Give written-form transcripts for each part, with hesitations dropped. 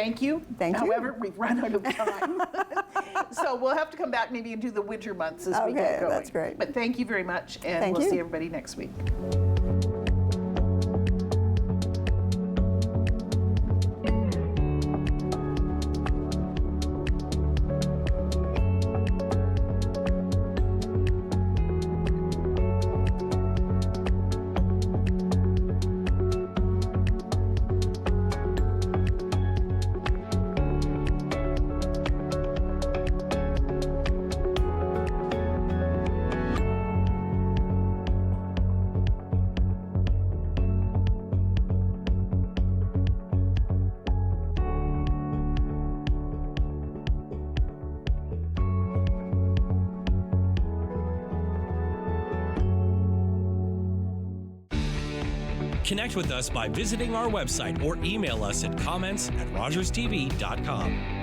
thank you. Thank you. However, we've run out of time. So we'll have to come back maybe and do the winter months as we get going. That's great. But thank you very much, and we'll see everybody next week. Connect with us by visiting our website or email us at comments@rogerstv.com.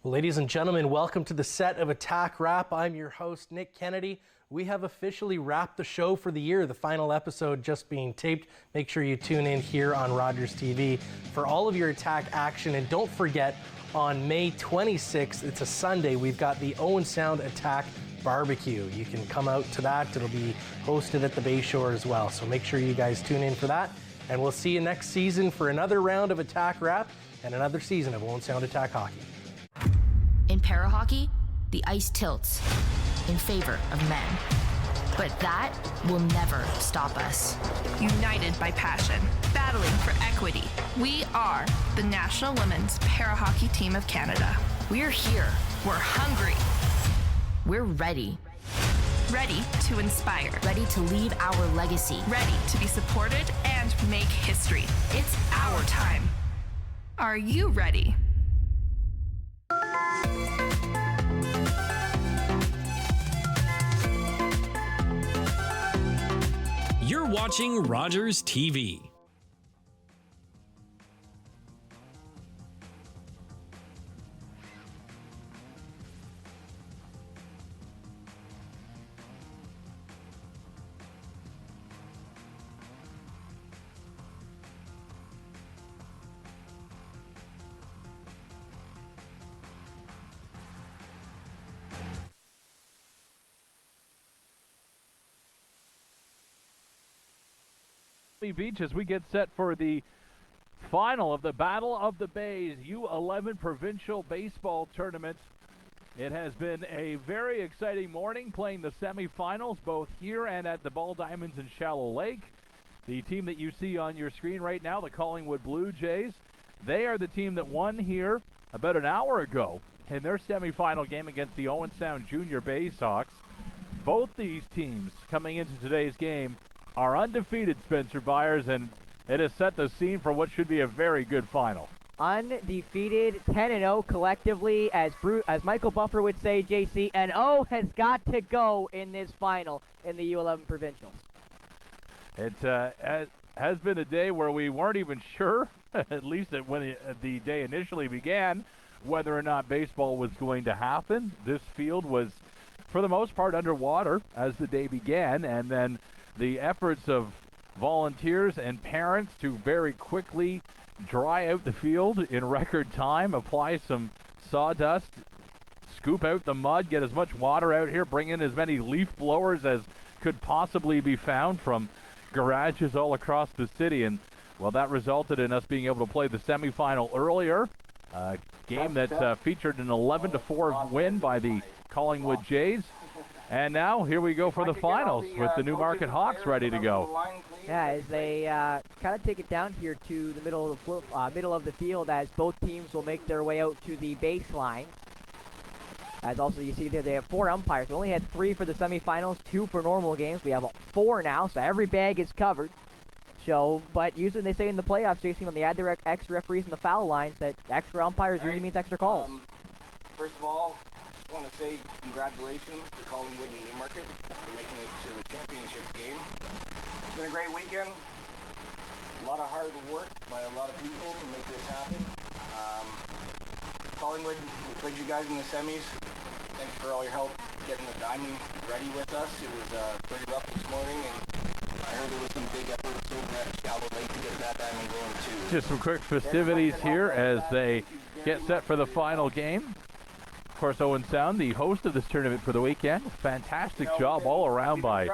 Ladies and gentlemen, welcome to the set of Attack Wrap. I'm your host, Nick Kennedy. We have officially wrapped the show for the year, the final episode just being taped. Make sure you tune in here on Rogers TV for all of your Attack action. And don't forget, on May 26th, it's a Sunday, we've got the Owen Sound Attack Barbecue. You can come out to that. It'll be hosted at the Bayshore as well. So make sure you guys tune in for that. And we'll see you next season for another round of Attack Wrap and another season of Owen Sound Attack Hockey. In para-hockey, the ice tilts in favor of men. But that will never stop us. United by passion, battling for equity. We are the National Women's Para-Hockey Team of Canada. We're here. We're hungry. We're ready. Ready to inspire. Ready to leave our legacy. Ready to be supported and make history. It's our time. Are you ready? You're watching Rogers TV. Balmy Beach as we get set for the final of the Battle of the Bays U11 Provincial Baseball Tournament. It has been a very exciting morning playing the semifinals both here and at the Ball Diamonds in Shallow Lake. The team that you see on your screen right now, the Collingwood Blue Jays, they are the team that won here about an hour ago in their semifinal game against the Owen Sound Junior Bayhawks. Both these teams coming into today's game are undefeated, Spencer Byers, and it has set the scene for what should be a very good final. Undefeated, 10-0 collectively, as Michael Buffer would say, JC, and O has got to go in this final in the U11 Provincials. It has been a day where we weren't even sure, at least when the day initially began, whether or not baseball was going to happen. This field was, for the most part, underwater as the day began, and then the efforts of volunteers and parents to very quickly dry out the field in record time, apply some sawdust, scoop out the mud, get as much water out here, bring in as many leaf blowers as could possibly be found from garages all across the city. And, well, that resulted in us being able to play the semifinal earlier, a game that featured an 11-4 win by the Collingwood Jays. And now, here we go for the finals with the Newmarket Hawks ready to go. Yeah, as they kind of take it down here to the middle of the field, as both teams will make their way out to the baseline. As also you see there, they have 4 umpires. We only had 3 for the semifinals, 2 for normal games. We have 4 now, so every bag is covered. So, but usually they say in the playoffs, JC, when they add their extra referees in the foul lines, that extra umpires usually means extra calls. First of all, I want to say congratulations to Collingwood and Newmarket for making it to the championship game. It's been a great weekend. A lot of hard work by a lot of people to make this happen. Collingwood, we played you guys in the semis. Thanks for all your help getting the diamond ready with us. It was pretty rough this morning, and I heard there was some big efforts over at Shallow Lake to get that diamond going too. Just some quick festivities here as they get set for the final game. Of course, Owen Sound, the host of this tournament for the weekend. Fantastic job all around by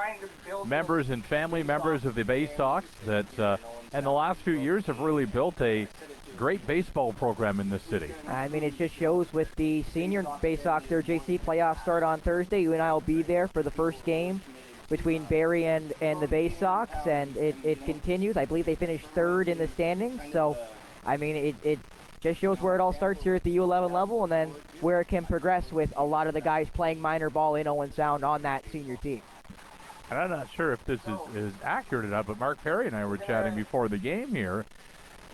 members and family members of the Bay Sox that in the last few years have really built a great baseball program in this city. I mean, it just shows with the senior Bay Sox, their JC playoffs start on Thursday. You and I will be there for the first game between Barrie and the Bay Sox, and it continues. I believe they finished third in the standings. So, I mean, it just shows where it all starts here at the U11 level, and then where it can progress with a lot of the guys playing minor ball in Owen Sound on that senior team. And I'm not sure if this is accurate enough, but Mark Perry and I were chatting before the game here,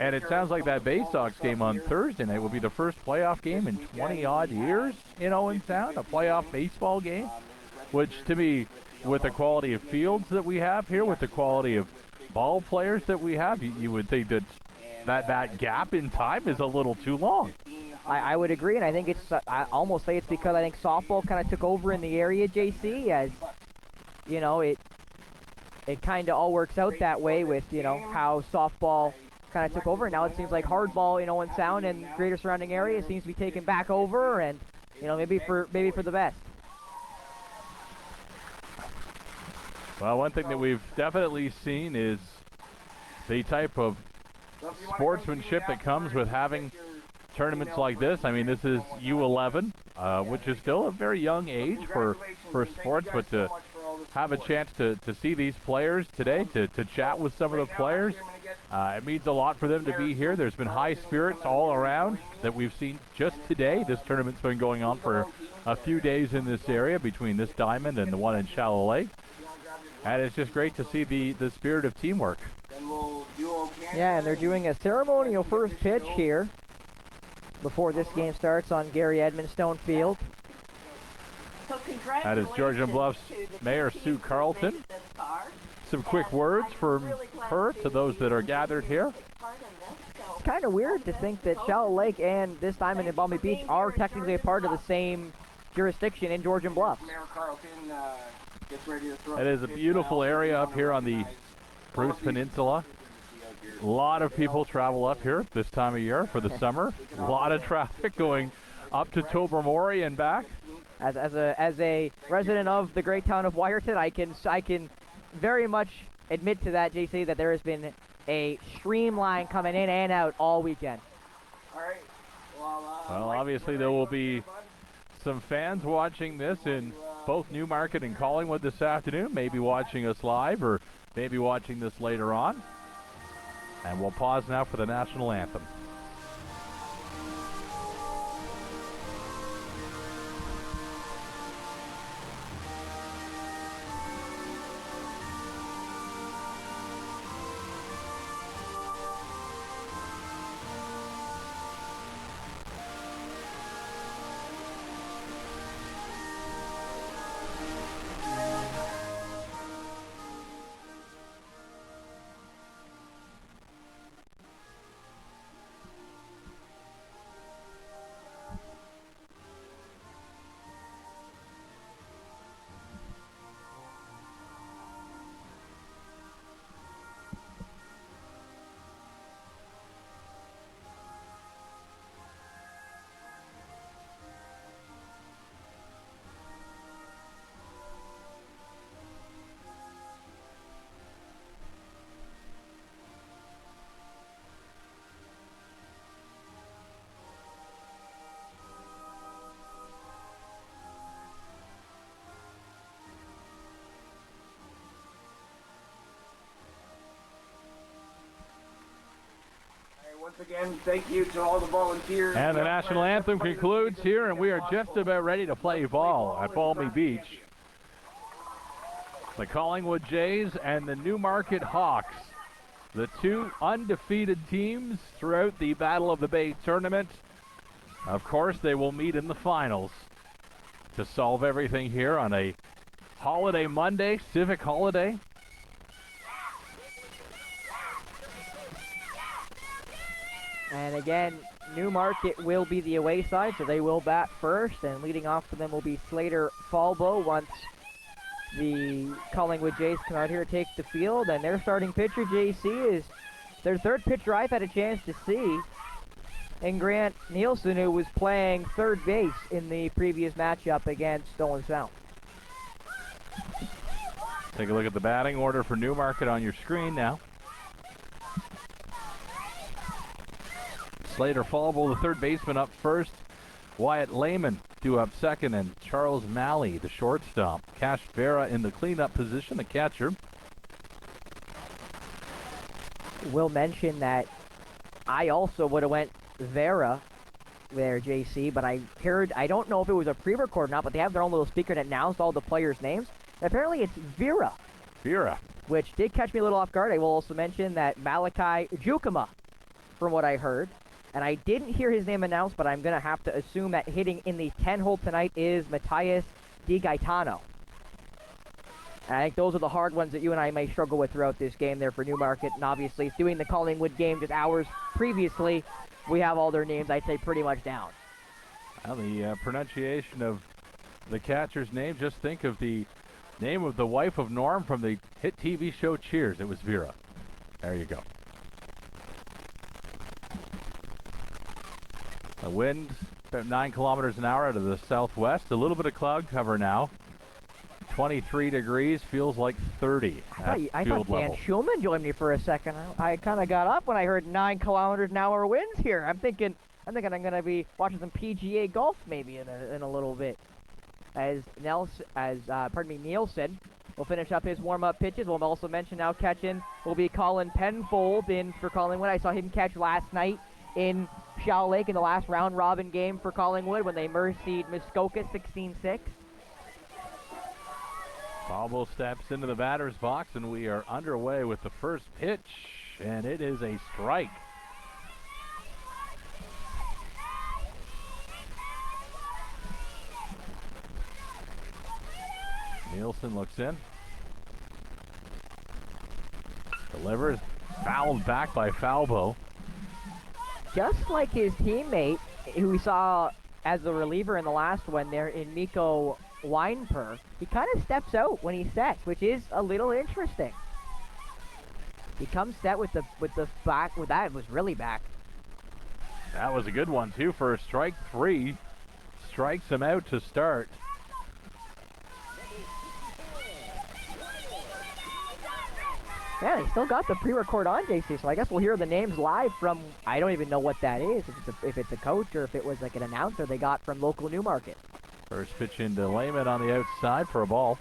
and it sounds like that Bay Sox game on Thursday night will be the first playoff game in 20-odd years in Owen Sound, a playoff baseball game, which to me, with the quality of fields that we have here, with the quality of ball players that we have, you would think that gap in time is a little too long. I would agree, and I think I almost say it's because I think softball kind of took over in the area, JC, as, you know, it kind of all works out that way with, you know, how softball kind of took over. And now it seems like hardball in Owen Sound and greater surrounding area seems to be taken back over, and, you know, maybe for the best. Well, one thing that we've definitely seen is the type of sportsmanship that comes with having tournaments like this. I mean, this is U11, which is still a very young age for sports, but to have a chance to see these players today, to chat with some of the players, it means a lot for them to be here. There's been high spirits all around that we've seen just today. This tournament's been going on for a few days in this area between this diamond and the one in Shallow Lake. And it's just great to see the spirit of teamwork. Yeah, and they're doing a ceremonial first pitch here before this game starts on Gary Edmonstone Field. That is Georgian Bluff's Mayor Sue Carlton. Some quick words from her to those that are gathered here. It's kind of weird to think that Shallow Lake and this diamond in Balmy Beach are technically a part of the same jurisdiction in Georgian Bluffs. It is a beautiful area up here on the Bruce Peninsula. A lot of people travel up here this time of year for the summer. A lot of traffic going up to Tobermory and back. As a resident of the great town of Wyerton, I can very much admit to that, JC, that there has been a streamline coming in and out all weekend. Well, obviously there will be some fans watching this in both Newmarket and Collingwood this afternoon, maybe watching us live or maybe watching this later on. And we'll pause now for the national anthem. Once again, thank you to all the volunteers. And the national anthem concludes here, and we are just about ready to play ball at Balmy Beach. The Collingwood Jays and the Newmarket Hawks, the two undefeated teams throughout the Battle of the Bay tournament. Of course, they will meet in the finals to solve everything here on a holiday Monday, civic holiday. And again, Newmarket will be the away side, so they will bat first, and leading off for them will be Slater Falbo once the Collingwood Jays come out here, take the field, and their starting pitcher, JC, is their third pitcher I've had a chance to see, and Grant Nielsen, who was playing third base in the previous matchup against Stolen Sound. Take a look at the batting order for Newmarket on your screen now. Slater Falbo, the third baseman, up first. Wyatt Lehman due up second, and Charles Malley, the shortstop. Cash Vera in the cleanup position, the catcher. Will mention that I also would have went Vera there, JC, but I don't know if it was a pre-record or not, but they have their own little speaker that announced all the players' names. Apparently it's Vera. Vera. Which did catch me a little off guard. I will also mention that Malachi Jukama, from what I heard, and I didn't hear his name announced, but I'm going to have to assume that hitting in the 10-hole tonight is Matias Di Gaetano. And I think those are the hard ones that you and I may struggle with throughout this game there for Newmarket. And obviously, doing the Collingwood game just hours previously, we have all their names, I'd say, pretty much down. Well, the pronunciation of the catcher's name, just think of the name of the wife of Norm from the hit TV show Cheers. It was Vera. There you go. The wind about 9 kilometers an hour out of the southwest. A little bit of cloud cover now. 23 degrees, feels like 30 I field thought level. Dan Schulman joined me for a second. I kind of got up when I heard 9 kilometers an hour winds here. I'm thinking I'm going to be watching some PGA golf maybe in a little bit. As Nielsen will finish up his warm-up pitches. We'll also mention now catching will be Colin Penfold in for Collingwood. I saw him catch last night in Shell Lake in the last round-robin game for Collingwood when they mercied Muskoka 16-6. Falbo steps into the batter's box, and we are underway with the first pitch, and it is a strike. Nielsen looks in. Delivers. Fouled back by Falbo. Just like his teammate, who we saw as the reliever in the last one there in Mikko Weinper, he kind of steps out when he sets, which is a little interesting. He comes set with the back. Well, that was really back. That was a good one, too, for a strike 3. Strikes him out to start. Yeah, they still got the pre-record on, JC, so I guess we'll hear the names live from, I don't even know what that is, if it's a coach or if it was like an announcer they got from local Newmarket. First pitch into Lehman on the outside for a ball.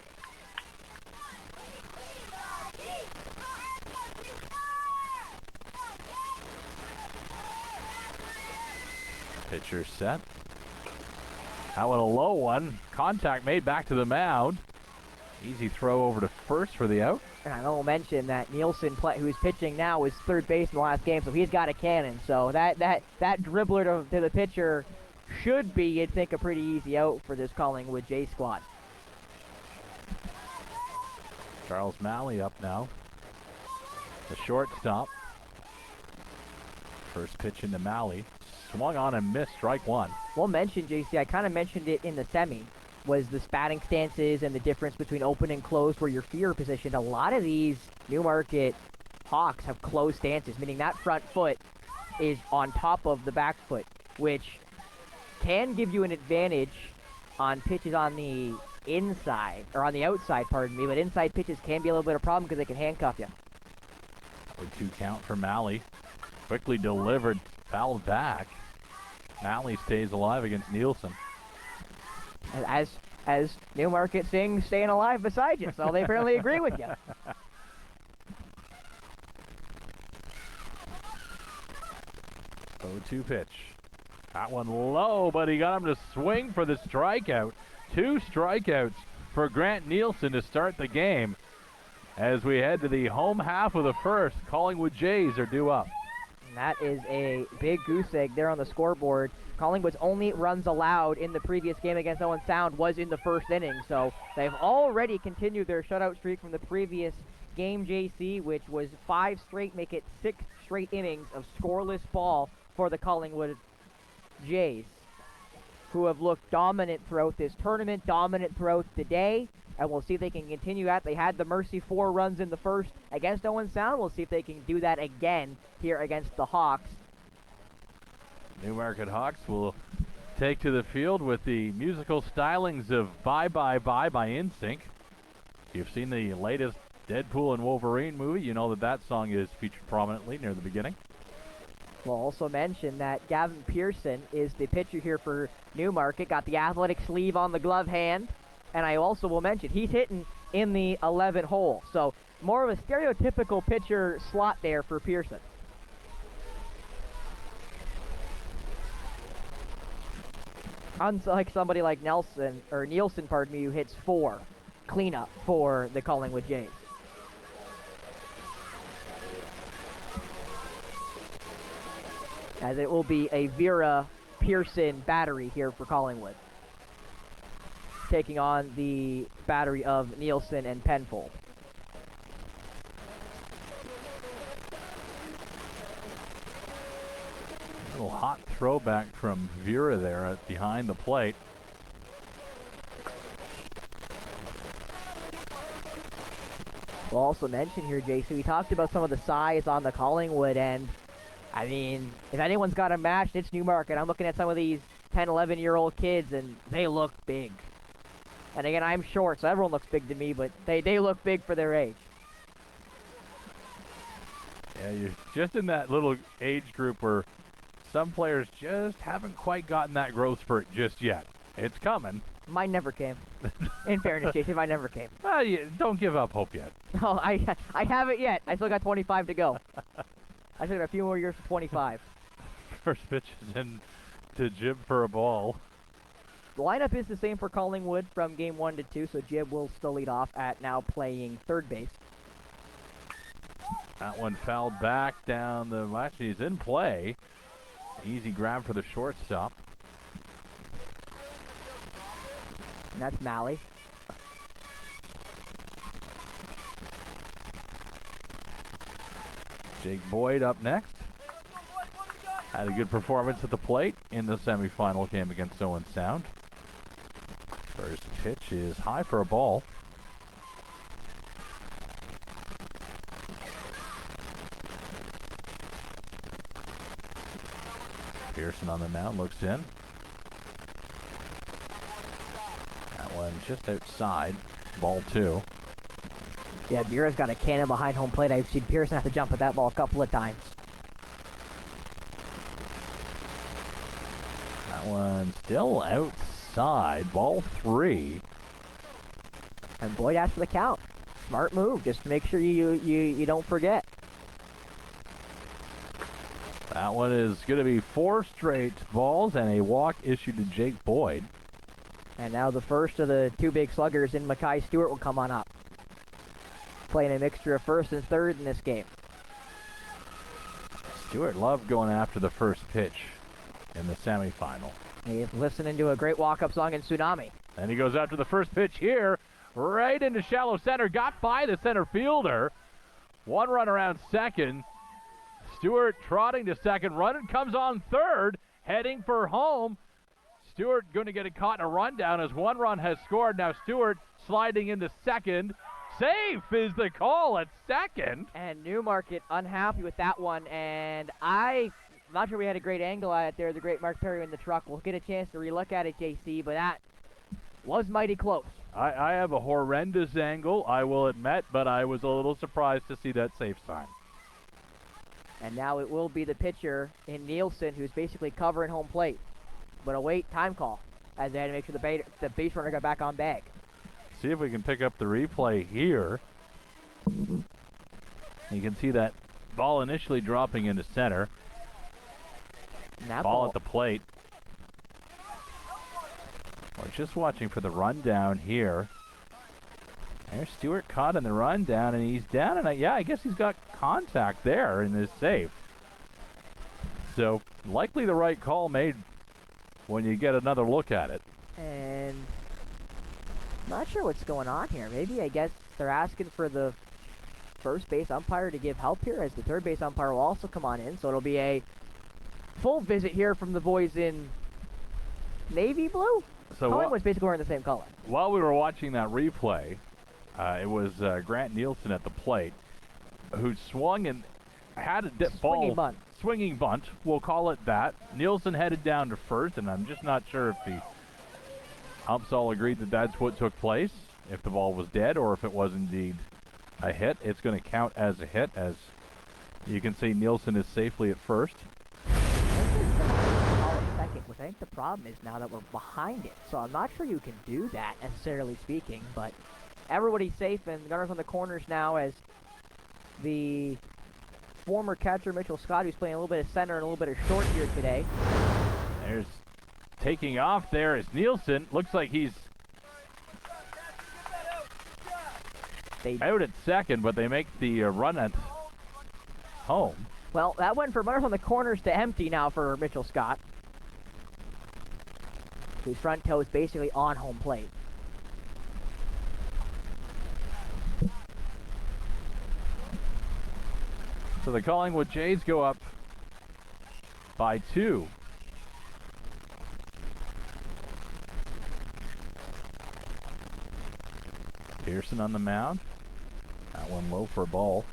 Pitcher set. That one a low one. Contact made back to the mound. Easy throw over to first for the out. And I will mention that Nielsen, who's pitching now, is third base in the last game, so he's got a cannon. So that dribbler to the pitcher should be, you'd think, a pretty easy out for this Collingwood J squad. Charles Malley up now. The shortstop. First pitch into Malley. Swung on and missed, strike 1. We'll mention, JC, I kind of mentioned it in the semi, was the batting stances and the difference between open and closed where your feet are positioned. A lot of these Newmarket Hawks have closed stances, meaning that front foot is on top of the back foot, which can give you an advantage on pitches on the inside, or on the outside, pardon me, but inside pitches can be a little bit of a problem because they can handcuff you. 2 count for Malley. Quickly delivered, fouled back. Malley stays alive against Nielsen. As Newmarket sings, staying alive beside you, so they apparently agree with you. 0-2 pitch. That one low, but he got him to swing for the strikeout. 2 strikeouts for Grant Nielsen to start the game. As we head to the home half of the first, Collingwood Jays are due up. And that is a big goose egg there on the scoreboard. Collingwood's only runs allowed in the previous game against Owen Sound was in the first inning, so they've already continued their shutout streak from the previous game, JC, which was 5 straight, make it 6 straight innings of scoreless ball for the Collingwood Jays, who have looked dominant throughout this tournament, dominant throughout the day, and we'll see if they can continue that. They had the mercy 4 runs in the first against Owen Sound. We'll see if they can do that again here against the Hawks. Newmarket Hawks will take to the field with the musical stylings of Bye Bye Bye by NSYNC. If you've seen the latest Deadpool and Wolverine movie, you know that song is featured prominently near the beginning. We'll also mention that Gavin Pearson is the pitcher here for Newmarket, got the athletic sleeve on the glove hand, and I also will mention he's hitting in the 11 hole, so more of a stereotypical pitcher slot there for Pearson. Unlike somebody like Nielsen, pardon me, who hits 4 cleanup for the Collingwood Jays. As it will be a Vera Pearson battery here for Collingwood, taking on the battery of Nielsen and Penfold. A little hot throwback from Vera there at behind the plate. We'll also mention here, Jason, we talked about some of the size on the Collingwood end. I mean, if anyone's got a match, it's Newmarket. I'm looking at some of these 10, 11-year-old kids, and they look big. And again, I'm short, so everyone looks big to me, but they look big for their age. Yeah, you're just in that little age group where some players just haven't quite gotten that growth spurt just yet. It's coming. Mine never came. In fairness, Jason, mine never came. Well, don't give up hope yet. Oh, I haven't yet. I still got 25 to go. I still got a few more years for 25. First pitch is in to Jib for a ball. The lineup is the same for Collingwood from game 1 to 2, so Jib will still lead off at now playing third base. That one fouled back down the... Actually, he's in play. Easy grab for the shortstop. And that's Malley. Jake Boyd up next. Had a good performance at the plate in the semifinal game against Owen Sound. First pitch is high for a ball. Pearson on the mound, looks in. That one just outside. Ball 2. Yeah, Vera's got a cannon behind home plate. I've seen Pearson have to jump at that ball a couple of times. That one still outside. Ball 3. And Boyd asked for the count. Smart move. Just make sure you don't forget. That one is going to be 4 straight balls and a walk issued to Jake Boyd. And now the first of the 2 big sluggers in Mackay Stewart will come on up. Playing a mixture of first and third in this game. Stewart loved going after the first pitch in the semifinal. He's listening to a great walk-up song in Tsunami. And he goes after the first pitch here, right into shallow center, got by the center fielder. 1 run around second. Stewart trotting to second, running comes on third, heading for home. Stewart going to get it caught in a rundown as 1 run has scored. Now Stewart sliding into second. Safe is the call at second. And Newmarket unhappy with that one, and I'm not sure we had a great angle at it there, the great Mark Perry in the truck. We'll get a chance to relook at it, JC, but that was mighty close. I have a horrendous angle, I will admit, but I was a little surprised to see that safe sign. And now it will be the pitcher in Nielsen who's basically covering home plate. But a wait time call as they had to make sure the base runner got back on bag. See if we can pick up the replay here. You can see that ball initially dropping into center. Ball at the plate. We're just watching for the rundown here. There's Stewart caught in the rundown, and he's down, and I guess he's got contact there in his save. So likely the right call made when you get another look at it. And not sure what's going on here. Maybe I guess they're asking for the first base umpire to give help here, as the third base umpire will also come on in. So it'll be a full visit here from the boys in navy blue. So Collingwood's basically wearing the same color. while we were watching that replay, it was Grant Nielsen at the plate who swung and had a ball. Swinging bunt, we'll call it that. Nielsen headed down to first, and I'm just not sure if the umps all agreed that that's what took place, if the ball was dead or if it was indeed a hit. It's going to count as a hit, as you can see Nielsen is safely at first. Second, which I think the problem is now that we're behind it. So I'm not sure you can do that, necessarily speaking, but everybody's safe, and gunners on the corners now as the former catcher Mitchell Scott, who's playing a little bit of center and a little bit of short here today. There's taking off there is Nielsen. Looks like he's out at second, but they make the run at home. Well, that went from runners on the corners to empty now for Mitchell Scott. His front toe is basically on home plate. So the Collingwood Jays go up by 2. Pearson on the mound. That one low for a ball.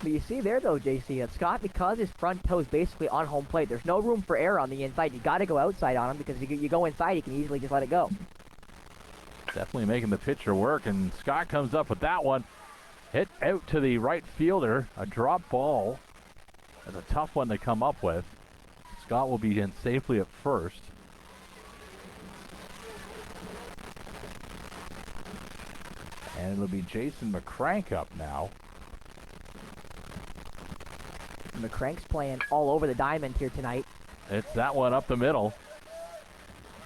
But you see there, though, JC, that Scott, because his front toe is basically on home plate, there's no room for error on the inside. You got to go outside on him, because if you go inside, you can easily just let it go. Definitely making the pitcher work, and Scott comes up with that one. Hit out to the right fielder. A drop ball. That's a tough one to come up with. Scott will be in safely at first. And it'll be Jason McCrank up now. McCrank's playing all over the diamond here tonight. It's that one up the middle.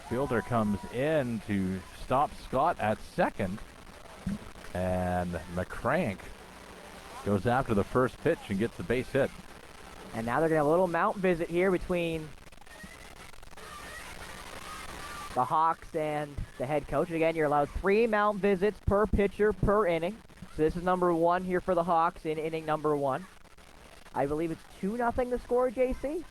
Fielder comes in to stop Scott at second. And McCrank goes after the first pitch and gets the base hit. And now they're going to have a little mount visit here between the Hawks and the head coach. And again, you're allowed 3 mount visits per pitcher per inning. So this is number 1 here for the Hawks in inning number 1. I believe it's 2-0 the score, JC.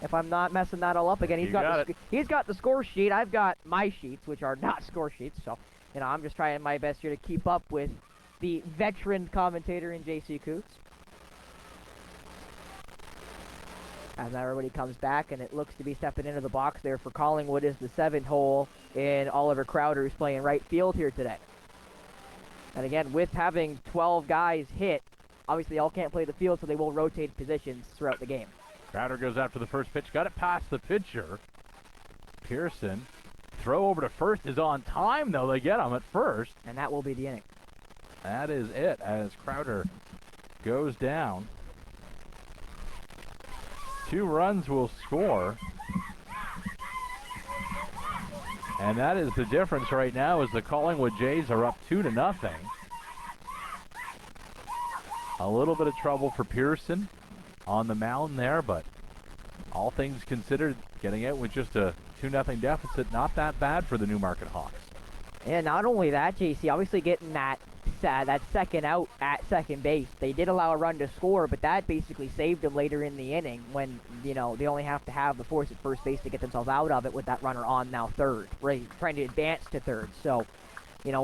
If I'm not messing that all up again, he's got the score sheet. I've got my sheets, which are not score sheets. So, I'm just trying my best here to keep up with the veteran commentator in JC Coots. As everybody comes back, and it looks to be stepping into the box there for Collingwood is the 7th hole in Oliver Crowder, who's playing right field here today. And again, with having 12 guys hit, obviously all can't play the field, so they will rotate positions throughout the game. Crowder goes after the first pitch. Got it past the pitcher. Pearson. Throw over to first is on time, though. They get him at first. And that will be the inning. That is it as Crowder goes down. 2 runs will score. And that is the difference right now as the Collingwood Jays are up 2-0. A little bit of trouble for Pearson on the mound there, but all things considered, getting out with just a 2-0 deficit, not that bad for the Newmarket Hawks. And not only that, JC, obviously getting that second out at second base. They did allow a run to score, but that basically saved them later in the inning when, they only have to have the force at first base to get themselves out of it with that runner on now third, right, trying to advance to third. So,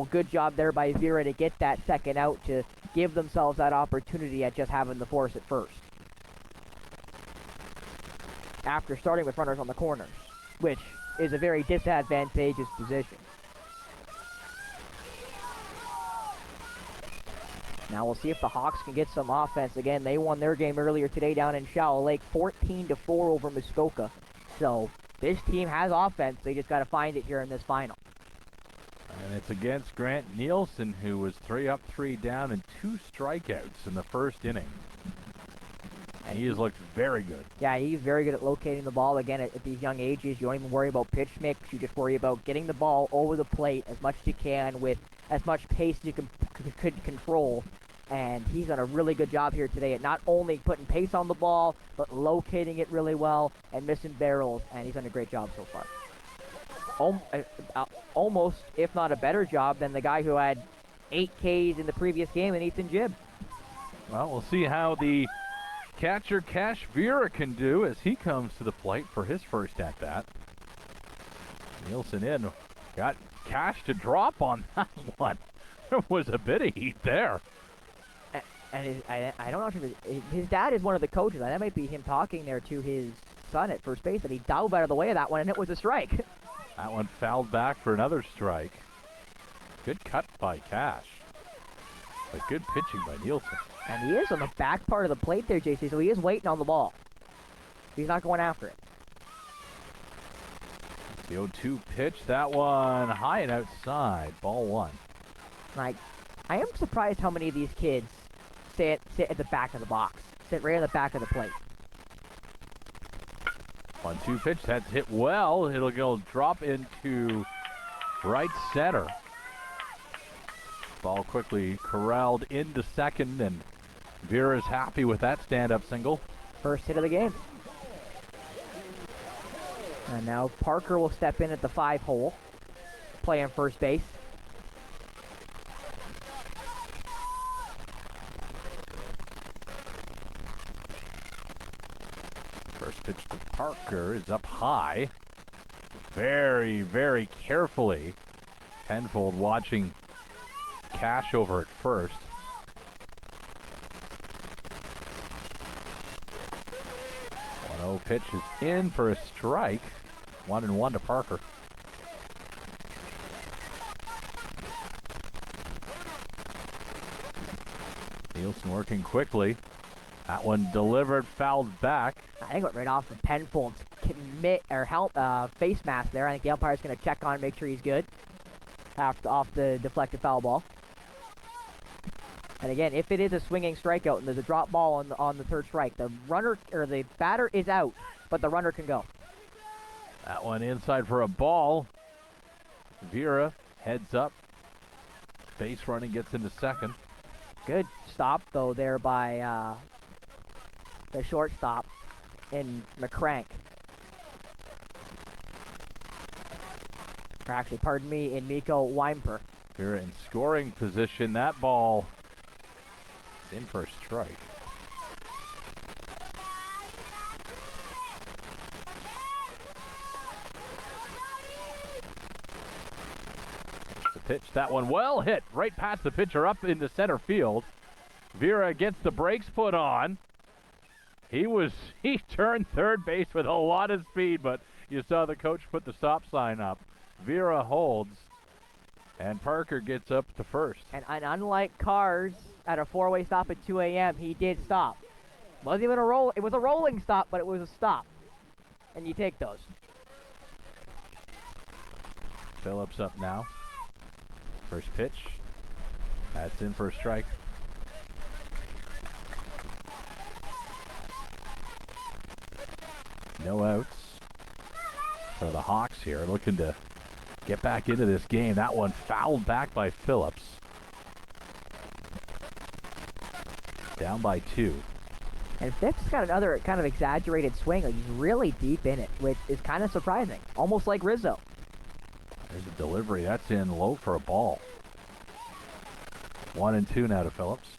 good job there by Vera to get that second out to give themselves that opportunity at just having the force at first. After starting with runners on the corners, which is a very disadvantageous position. Now we'll see if the Hawks can get some offense. Again, they won their game earlier today down in Shallow Lake, 14-4 over Muskoka. So this team has offense. They just got to find it here in this final. And it's against Grant Nielsen, who was 3 up, 3 down, and 2 strikeouts in the first inning. And he has looked very good. Yeah, he's very good at locating the ball. Again, at these young ages, you don't even worry about pitch mix. You just worry about getting the ball over the plate as much as you can with as much pace as you could control. And he's done a really good job here today at not only putting pace on the ball, but locating it really well and missing barrels. And he's done a great job so far. Almost, if not a better job than the guy who had 8 Ks in the previous game, and Ethan Jibb. Well, we'll see how the catcher Cash Vera can do as he comes to the plate for his first at-bat. Nielsen in. Got Cash to drop on that one. There was a bit of heat there. And I don't know if his dad is one of the coaches. That might be him talking there to his son at first base, and he dove out of the way of that one, and it was a strike. That one fouled back for another strike. Good cut by Cash. But good pitching by Nielsen. And he is on the back part of the plate there, JC, so he is waiting on the ball. He's not going after it. The 0-2 pitch, that one high and outside, ball one. Like, I am surprised how many of these kids sit at the back of the box, sit right on the back of the plate. 1-2 pitch, that's hit well. It'll go drop into right center. Ball quickly corralled into second, and Vera's happy with that stand-up single. First hit of the game. And now Parker will step in at the 5-hole, playing first base. First pitch to Parker is up high. Very, very carefully. Penfold watching Cash over at first. 1-0 pitch is in for a strike. 1-1 to Parker. Nielsen working quickly. That one delivered, fouled back. I think it went right off of Penfold's face mask there. I think the umpire's going to check on, make sure he's good. Off the deflected foul ball. And again, if it is a swinging strikeout and there's a drop ball on the third strike, the runner or the batter is out, but the runner can go. That one inside for a ball. Vera heads up. Base running gets into second. Good stop though there by the shortstop in McCrank. Or actually, pardon me, in Miko Weinper. Vera in scoring position. That ball is in for a strike. The pitch, that one well hit, right past the pitcher up into center field. Vera gets the brakes put on. He turned third base with a lot of speed, but you saw the coach put the stop sign up. Vera holds, and Parker gets up to first. And unlike Cars at a four-way stop at 2 a.m., he did stop. Wasn't even a roll. It was a rolling stop, but it was a stop. And you take those. Phillips up now. First pitch. That's in for a strike. No outs for the Hawks here, looking to get back into this game. That one fouled back by Phillips. Down by 2. And Phipps got another kind of exaggerated swing. Like he's really deep in it, which is kind of surprising. Almost like Rizzo. There's a delivery. That's in low for a ball. 1-2 now to Phillips.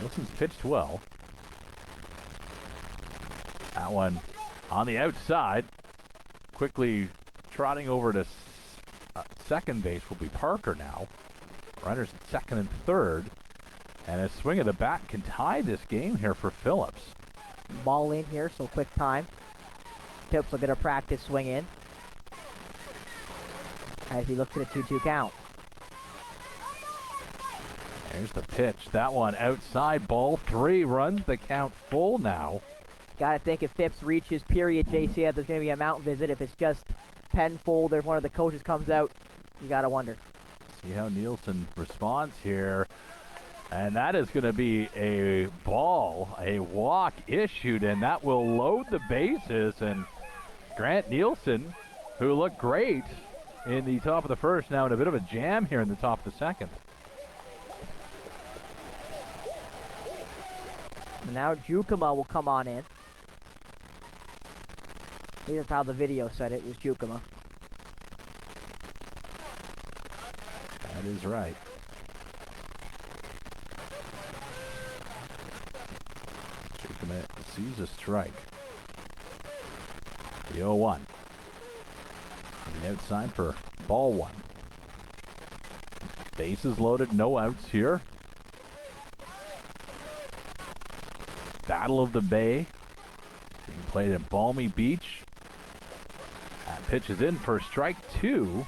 Nielsen's pitched well. That one on the outside. Quickly trotting over to second base will be Parker now. Runners at second and third. And a swing of the bat can tie this game here for Phillips. Ball in here, so quick time. Phipps will get a practice swing in as he looks at a 2-2 count. There's the pitch. That one outside, ball 3, runs the count full now. Got to think if Phipps reaches period, JC, there's going to be a mountain visit. If it's just Penfold, if one of the coaches comes out, you got to wonder. See how Nielsen responds here. And that is going to be a ball, a walk issued, and that will load the bases. And Grant Nielsen, who looked great in the top of the first, now in a bit of a jam here in the top of the second. And now Jukema will come on in. Here's how the video said it was Jukema. That is right. Jukema sees a strike. The 0-1. The outside for ball 1. Bases loaded, no outs here. Battle of the Bay being played at Balmy Beach. That pitch is in for strike 2.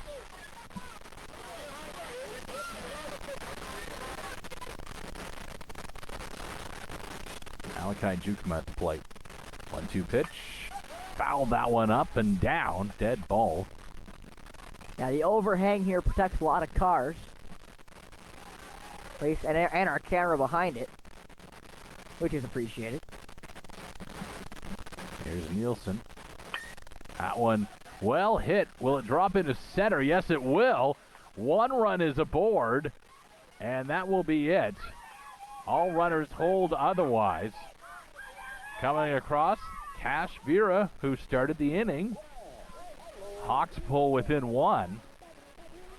Malachi Jukema at the plate. 1-2 pitch. Fouled that one up and down. Dead ball. Now the overhang here protects a lot of cars. And our camera behind it, which is appreciated. Here's Nielsen. That one well hit. Will it drop into center? Yes, it will. 1 run is aboard, and that will be it. All runners hold otherwise. Coming across, Cash Vera, who started the inning. Hawks pull within 1,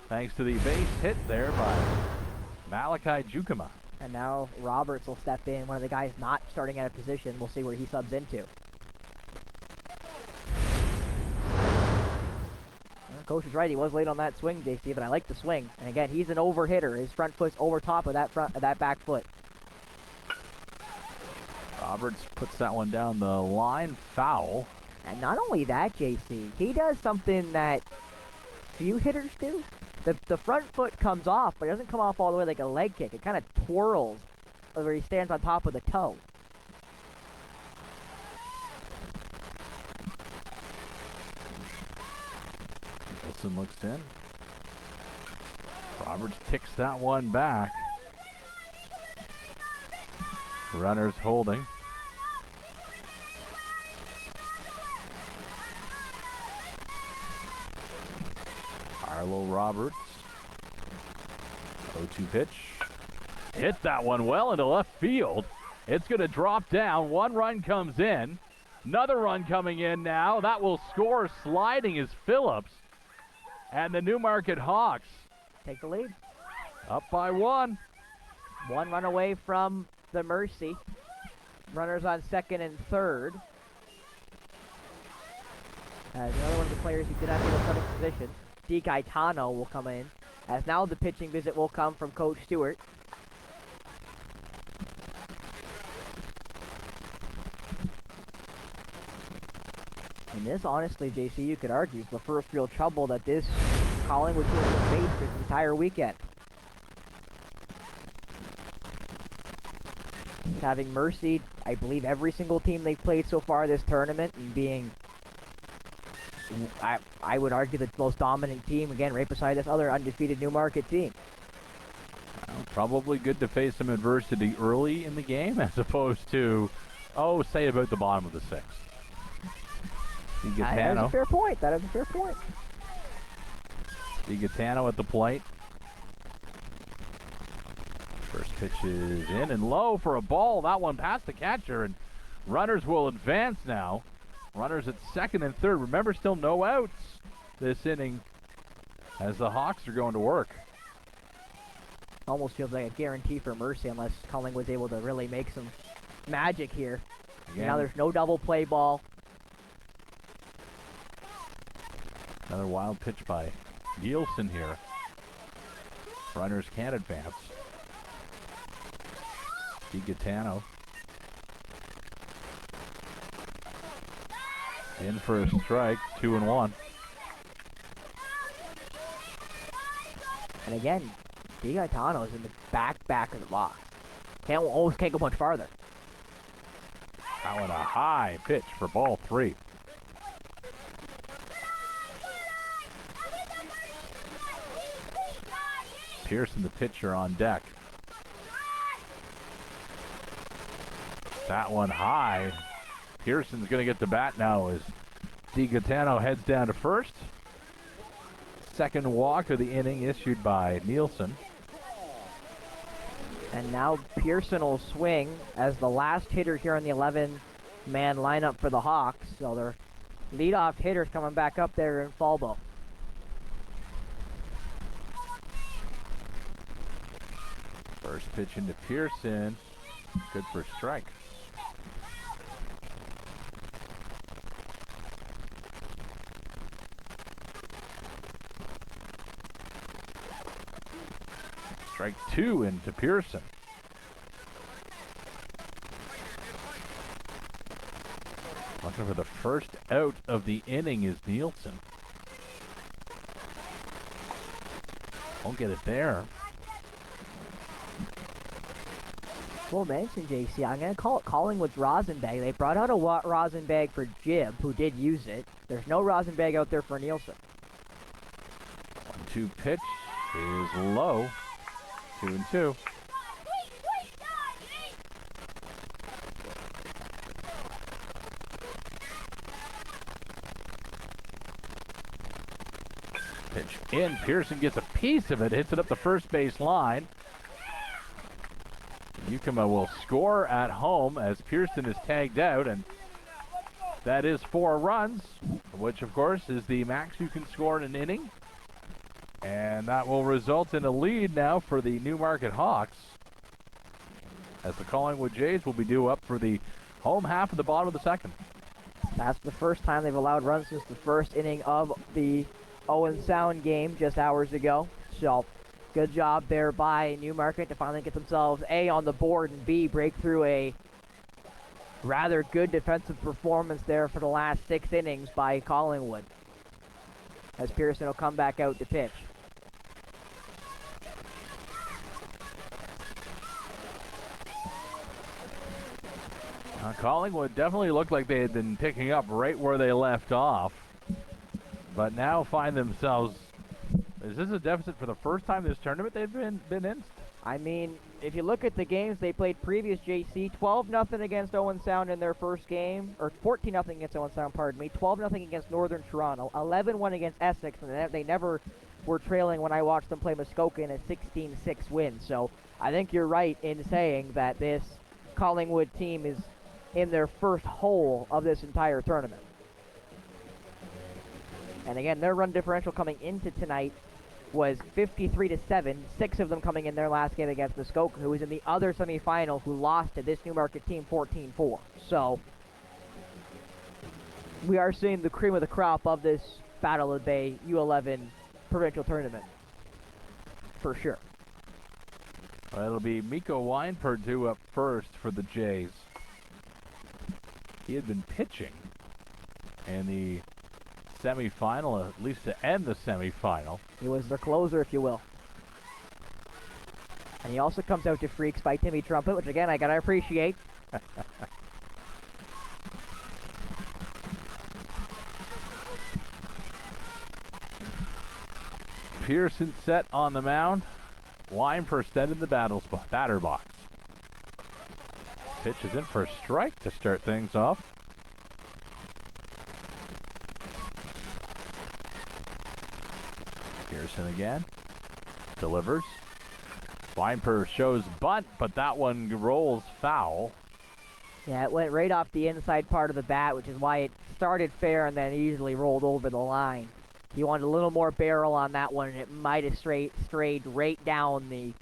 thanks to the base hit there by Malachi Jukema. And now Roberts will step in, one of the guys not starting out of position. We'll see where he subs into. Coach is right. He was late on that swing, JC, but I like the swing. And again, he's an over hitter. His front foot's over top of that back foot. Roberts puts that one down the line, foul. And not only that, JC, he does something that few hitters do. The front foot comes off, but it doesn't come off all the way like a leg kick. It kind of twirls where he stands on top of the toe. Wilson looks in. Roberts ticks that one back. Runners holding. Arlo Roberts. 0-2 pitch. Hit that one well into left field. It's going to drop down. 1 run comes in. Another run coming in now. That will score. Sliding is Phillips. And the Newmarket Hawks take the lead. Up by 1. 1 run away from the Mercy. Runners on second and third. As another one of the players who did not get a starting position, D. Gaetano, will come in. As now the pitching visit will come from Coach Stewart. And this, honestly, JC, you could argue, is the first real trouble that this Collingwood team has faced this entire weekend. Having mercied, I believe, every single team they've played so far this tournament, and being, I would argue, the most dominant team, again, right beside this other undefeated Newmarket team. Well, probably good to face some adversity early in the game as opposed to, say about the bottom of the 6th. That is a fair point. That is a fair point. Gaetano at the plate. First pitch is in and low for a ball. That one past the catcher, and runners will advance now. Runners at second and third. Remember, still no outs this inning as the Hawks are going to work. Almost feels like a guarantee for Mercy unless Collingwood's able to really make some magic here. Again, now there's no double play ball. Another wild pitch by Nielsen here. Runners can't advance. Gaetano in for a strike, 2-1. And again, Gaetano is in the back of the box. Can't go much farther. That one a high pitch for ball 3. Pearson, the pitcher, on deck. That one high. Pearson's going to get the bat now as Gaetano heads down to first. Second walk of the inning issued by Nielsen. And now Pearson will swing as the last hitter here on the 11-man lineup for the Hawks. So their leadoff hitter's coming back up there in Falbo. First pitch into Pearson. Good for a strike. Strike 2 into Pearson. Looking for the first out of the inning is Nielsen. Won't get it there. Well mentioned, JC. I'm going to call it Collingwood's rosin bag. They brought out a rosin bag for Jib, who did use it. There's no rosin bag out there for Nielsen. 1-2 pitch is low. 2-2. Pitch in. Pearson gets a piece of it, hits it up the first base line. Yakima will score at home as Pearson is tagged out, and that is 4 runs, which of course is the max you can score in an inning. And that will result in a lead now for the Newmarket Hawks, as the Collingwood Jays will be due up for the home half of the bottom of the second. That's the first time they've allowed runs since the first inning of the Owen Sound game just hours ago. So good job there by Newmarket to finally get themselves A, on the board, and B, break through a rather good defensive performance there for the last 6 innings by Collingwood, as Pearson will come back out to pitch. Collingwood definitely looked like they had been picking up right where they left off, but now find themselves. Is this a deficit for the first time this tournament they've been in? I mean, if you look at the games they played previous, JC, 12-0 against Owen Sound in their first game, or 14-0 against Owen Sound, pardon me, 12-0 against Northern Toronto, 11-1 against Essex, and they never were trailing when I watched them play Muskoka in a 16-6 win. So I think you're right in saying that this Collingwood team is in their first hole of this entire tournament. And again, their run differential coming into tonight was 53-7, 6 of them coming in their last game against Muskoka, who was in the other semifinal, who lost to this Newmarket team 14-4. So we are seeing the cream of the crop of this Battle of the Bay U11 Provincial Tournament, for sure. Well, it'll be Mikko Weinberg due up first for the Jays. He had been pitching in the semifinal, at least to end the semifinal. He was their closer, if you will. And he also comes out to Freaks by Timmy Trumpet, which again, I gotta appreciate. Pearson set on the mound. Weinberg set in the batter box. Pitch is in for a strike to start things off. Pearson again. Delivers. Weinberg shows bunt, but that one rolls foul. Yeah, it went right off the inside part of the bat, which is why it started fair and then easily rolled over the line. He wanted a little more barrel on that one, and it might have strayed right down the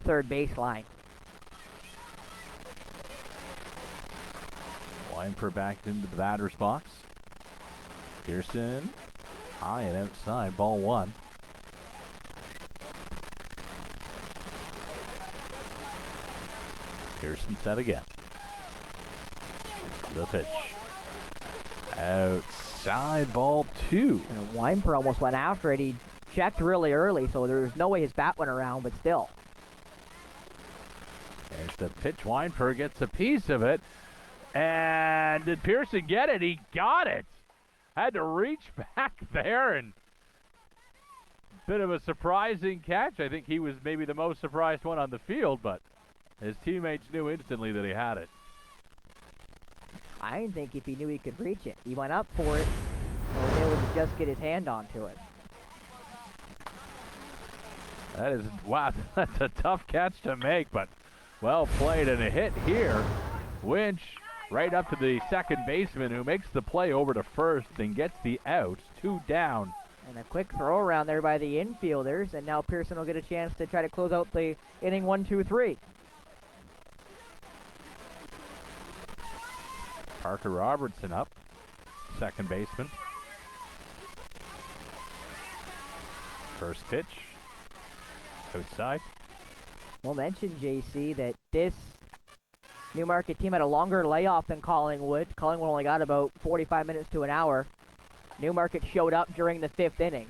third baseline. Weinberg back into the batter's box. Pearson high and outside, ball 1. Pearson set again. The pitch. Outside, ball 2. And Weinberg almost went after it. He checked really early, so there's no way his bat went around, but still. There's the pitch. Weinberg gets a piece of it. And did Pearson get it? He got it. Had to reach back there, and bit of a surprising catch. I think he was maybe the most surprised one on the field, but his teammates knew instantly that he had it. I didn't think if he knew he could reach it. He went up for it, and was able to just get his hand onto it. That is, wow, that's a tough catch to make, but well played, and a hit here. Winch right up to the second baseman, who makes the play over to first and gets the out. 2 down. And a quick throw around there by the infielders, and now Pearson will get a chance to try to close out the inning 1-2-3. Parker Robertson up, second baseman. First pitch, outside. We'll mention, JC, that this Newmarket team had a longer layoff than Collingwood. Collingwood only got about 45 minutes to an hour. Newmarket showed up during the 5th inning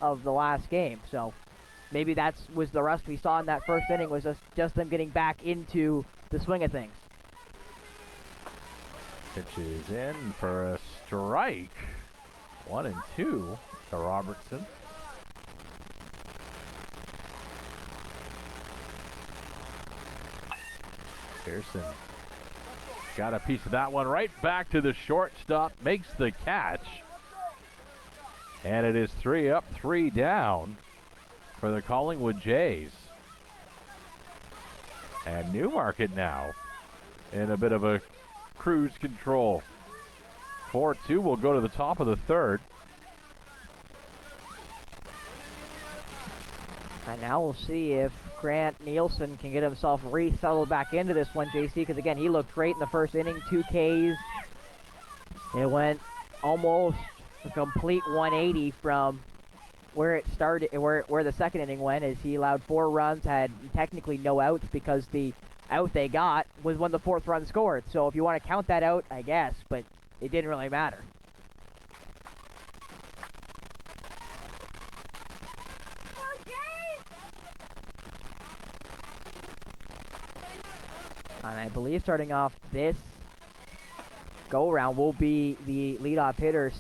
of the last game, so maybe that was the rust we saw in that first inning, was just them getting back into the swing of things. Pitch is in for a strike. 1-2 to Robertson. Pearson got a piece of that one right back to the shortstop, makes the catch. And it is 3 up, 3 down for the Collingwood Jays. And Newmarket now in a bit of a cruise control. 4-2 will go to the top of the 3rd. And now we'll see if Grant Nielsen can get himself resettled back into this one, JC, because again, he looked great in the first inning, 2 Ks. It went almost a complete 180 from where it started, where the second inning went, as he allowed 4 runs, had technically no outs because the out they got was when the 4th run scored. So if you want to count that out, I guess, but it didn't really matter. And I believe starting off this go-around will be the leadoff hitter,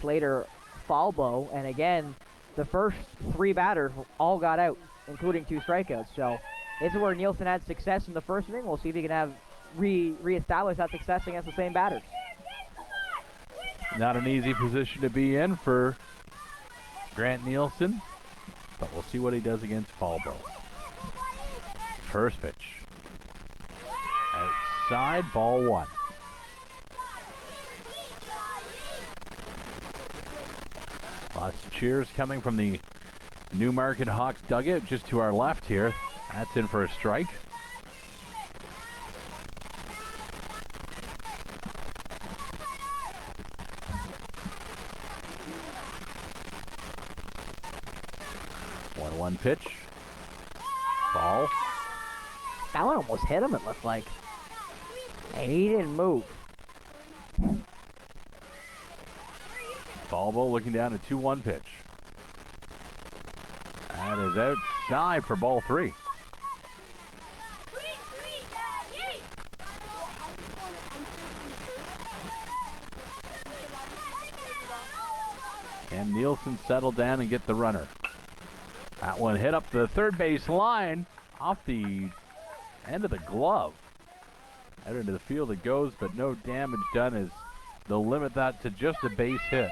Slater Falbo. And again, the first 3 batters all got out, including 2 strikeouts. So this is where Nielsen had success in the first inning. We'll see if he can have reestablish that success against the same batters. Not an easy position to be in for Grant Nielsen, but we'll see what he does against Falbo. First pitch. Outside, ball 1. Lots of cheers coming from the Newmarket Hawks dugout just to our left here. That's in for a strike. One pitch. Ball. That one almost hit him, it looked like. And he didn't move. Falbo looking down at 2-1 pitch. That is outside for ball 3. Can Nielsen settle down and get the runner? That one hit up the third base line off the end of the glove. Out into the field it goes, but no damage done as they'll limit that to just a base hit.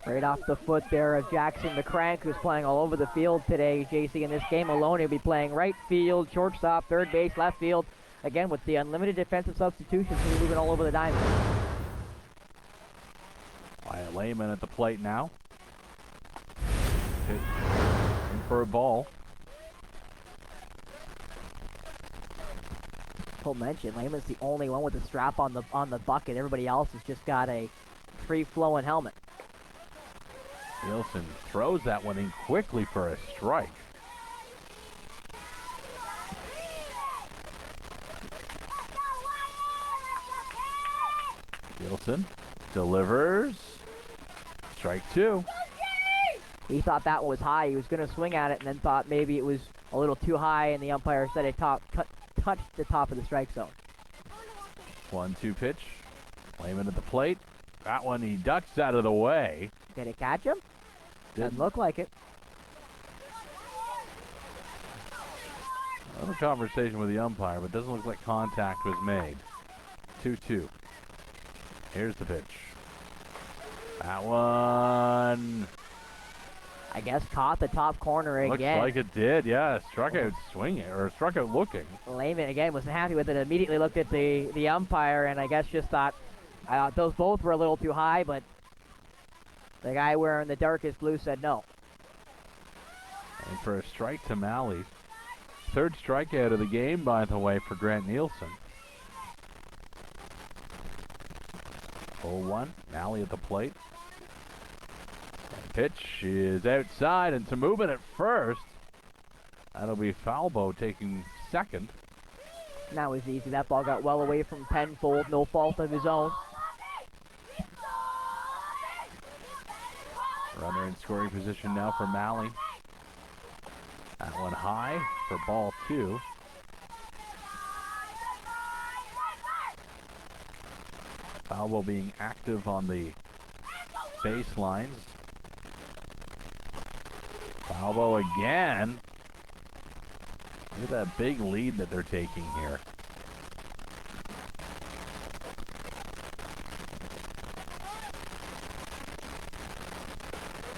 Right off the foot there of Jackson the Crank, who's playing all over the field today. JC, in this game alone, he'll be playing right field, shortstop, third base, left field. Again, with the unlimited defensive substitutions, he's moving all over the diamond. Wyatt Lehman at the plate now. Hit in for a ball. Full mention, Lehman's the only one with the strap on the bucket. Everybody else has just got a free-flowing helmet. Nielsen throws that one in quickly for a strike. Nielsen delivers. Strike 2. He thought that one was high. He was going to swing at it and then thought maybe it was a little too high, and the umpire said it touched the top of the strike zone. 1-2 pitch. Lehman at the plate. That one he ducks out of the way. Did it catch him? Doesn't look like it. Another conversation with the umpire, but doesn't look like contact was made. 2-2. Here's the pitch. That one I guess caught the top corner again. looks like it did, yeah. Struck out swinging, or struck out looking. Lehman again wasn't happy with it. Immediately looked at the umpire, and I guess just thought those both were a little too high, but the guy wearing the darkest blue said no. And for a strike to Malley. Third strikeout of the game, by the way, for Grant Nielsen. 0-1. Malley at the plate. And pitch is outside, and to move it at first. That'll be Falbo taking second. That was easy. That ball got well away from Penfold. No fault of his own. Runner in scoring position now for Malley. That one high for ball 2. Falbo being active on the baselines. Falbo again. Look at that big lead that they're taking here.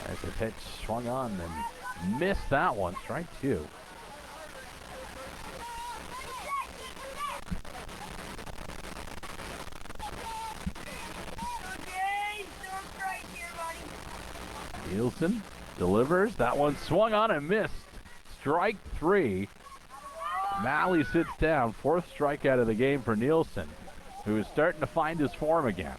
As the pitch swung on and missed that one. Strike 2. Nielsen delivers. That one swung on and missed. Strike 3. Malley sits down. 4th strikeout of the game for Nielsen, who is starting to find his form again.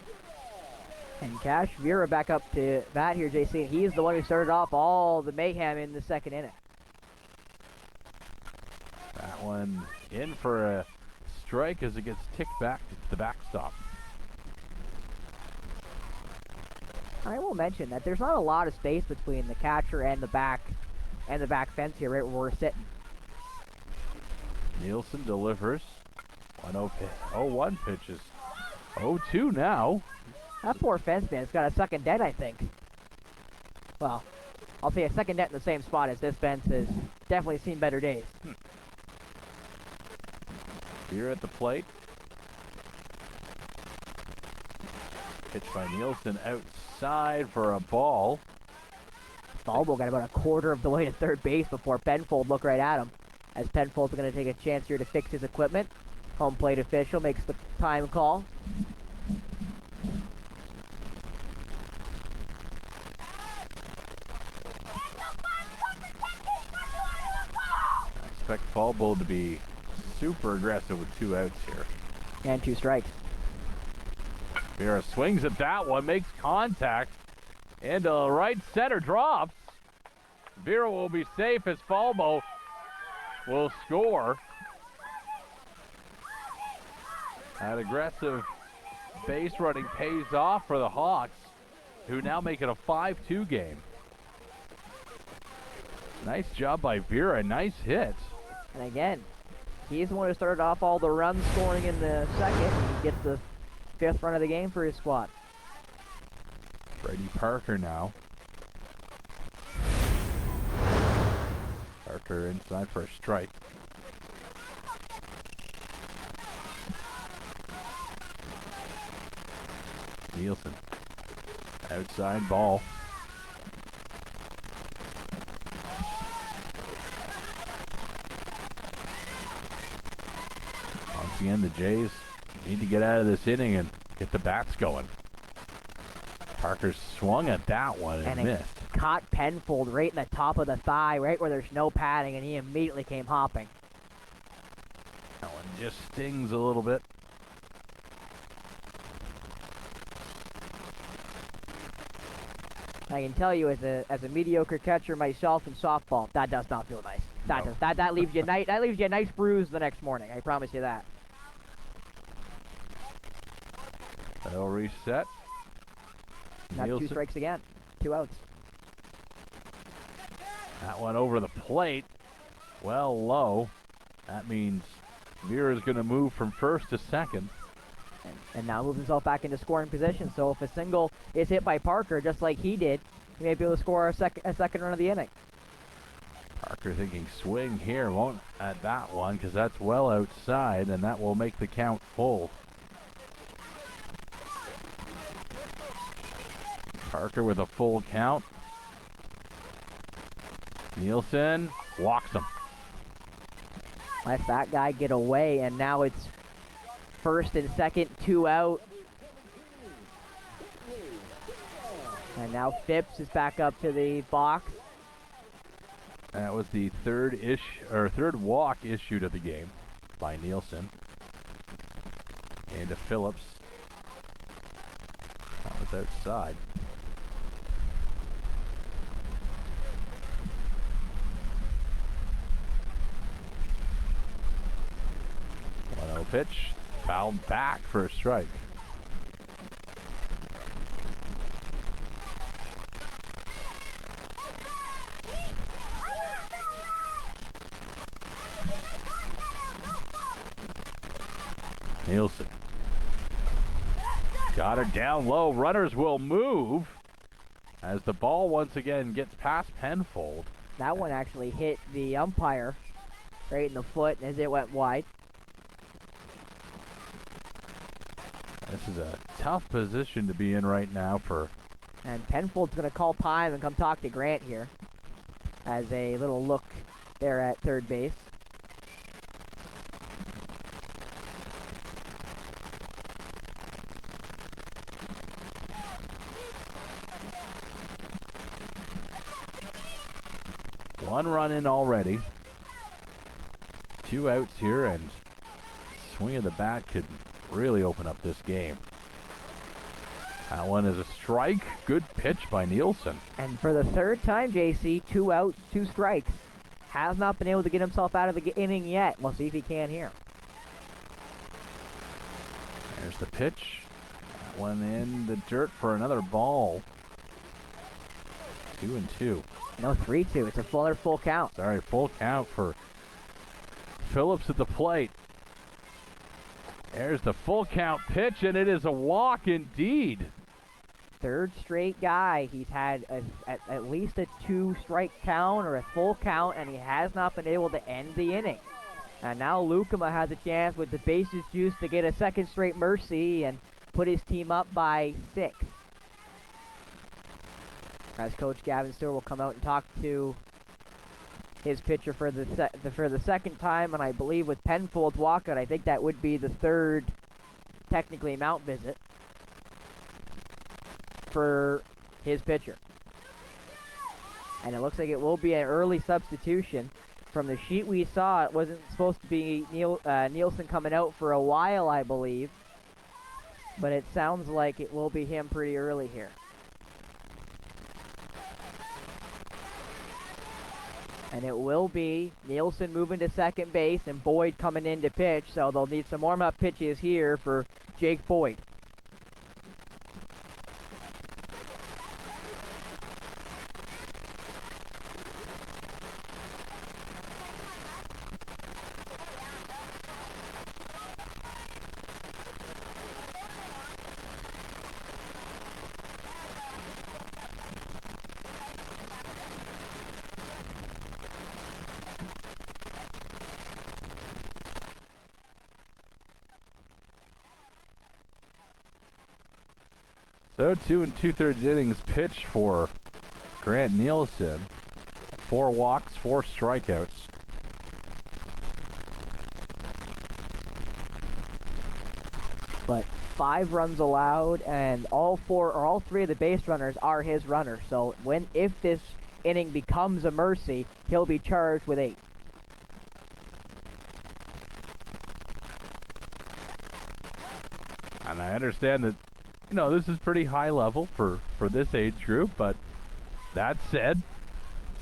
And Cash Vera back up to bat here, JC. He's the one who started off all the mayhem in the second inning. That one in for a strike as it gets ticked back to the backstop. I will mention that there's not a lot of space between the catcher and the back fence here, right where we're sitting. Nielsen delivers. 1-1 pitches. 0-2 now. That poor fence man's got a second net, I think. Well, I'll say a second net in the same spot as this fence has definitely seen better days. Here at the plate. Pitch by Nielsen outside for a ball. Falbo got about a quarter of the way to third base before Penfold looked right at him. As Penfold's going to take a chance here to fix his equipment. Home plate official makes the time call. I expect Falbo to be super aggressive with 2 outs here. And 2 strikes. Vera swings at that one, makes contact, and a right center drops. Vera will be safe as Falbo will score. That aggressive base running pays off for the Hawks, who now make it a 5-2 game. Nice job by Vera, nice hit. And again, he's the one who started off all the runs scoring in the second. He gets the 5th run of the game for his squad. Brady Parker now. Parker inside for a strike. Nielsen. Outside ball. Once again, the Jays need to get out of this inning and get the bats going. Parker swung at that one and missed. Caught Penfold right in the top of the thigh, right where there's no padding, and he immediately came hopping. That one just stings a little bit. I can tell you, as a mediocre catcher myself in softball, that does not feel nice. That leaves you a nice bruise the next morning. I promise you that. That'll reset. That's 2 strikes again. 2 outs. That one over the plate. Well low. That means Vera's going to move from first to second. And now moves himself back into scoring position. So if a single is hit by Parker, just like he did, he may be able to score a second run of the inning. Parker thinking swing here. Won't at that one because that's well outside, and that will make the count full. Parker with a full count. Nielsen walks him. Let that guy get away, and now it's first and second, 2 out. And now Phipps is back up to the box. That was the third walk issued of the game by Nielsen. And to Phillips. That was outside. pitch, fouled back for a strike. Nielsen got her down low. Runners will move as the ball once again gets past Penfold. That one actually hit the umpire right in the foot as it went wide. This is a tough position to be in right now for... And Penfold's going to call time and come talk to Grant here as a little look there at third base. One run in already. 2 outs here, and swing of the bat could really open up this game. That one is a strike. Good pitch by Nielsen. And for the third time, JC, 2 outs, 2 strikes. Has not been able to get himself out of the inning yet. We'll see if he can here. There's the pitch. That one in the dirt for another ball. 2-2. No, 3-2. It's a full count. Sorry, full count for Phillips at the plate. There's the full count pitch, and it is a walk indeed. Third straight guy. He's had at least a 2-strike count or a full count, and he has not been able to end the inning. And now Lukema has a chance with the bases juiced to get a second straight mercy and put his team up by 6. As Coach Gavin Stewart will come out and talk to his pitcher for the second time, and I believe with Penfold's walkout, I think that would be the third, technically, mount visit for his pitcher. And it looks like it will be an early substitution. From the sheet we saw, it wasn't supposed to be Nielsen coming out for a while, I believe, but it sounds like it will be him pretty early here. And it will be Nielsen moving to second base and Boyd coming in to pitch, so they'll need some warm-up pitches here for Jake Boyd. So 2 2/3 innings pitch for Grant Nielsen. 4 walks, 4 strikeouts. But 5 runs allowed, and all 3 of the base runners are his runners. So if this inning becomes a mercy, he'll be charged with 8. And I understand that, this is pretty high level for this age group, but that said,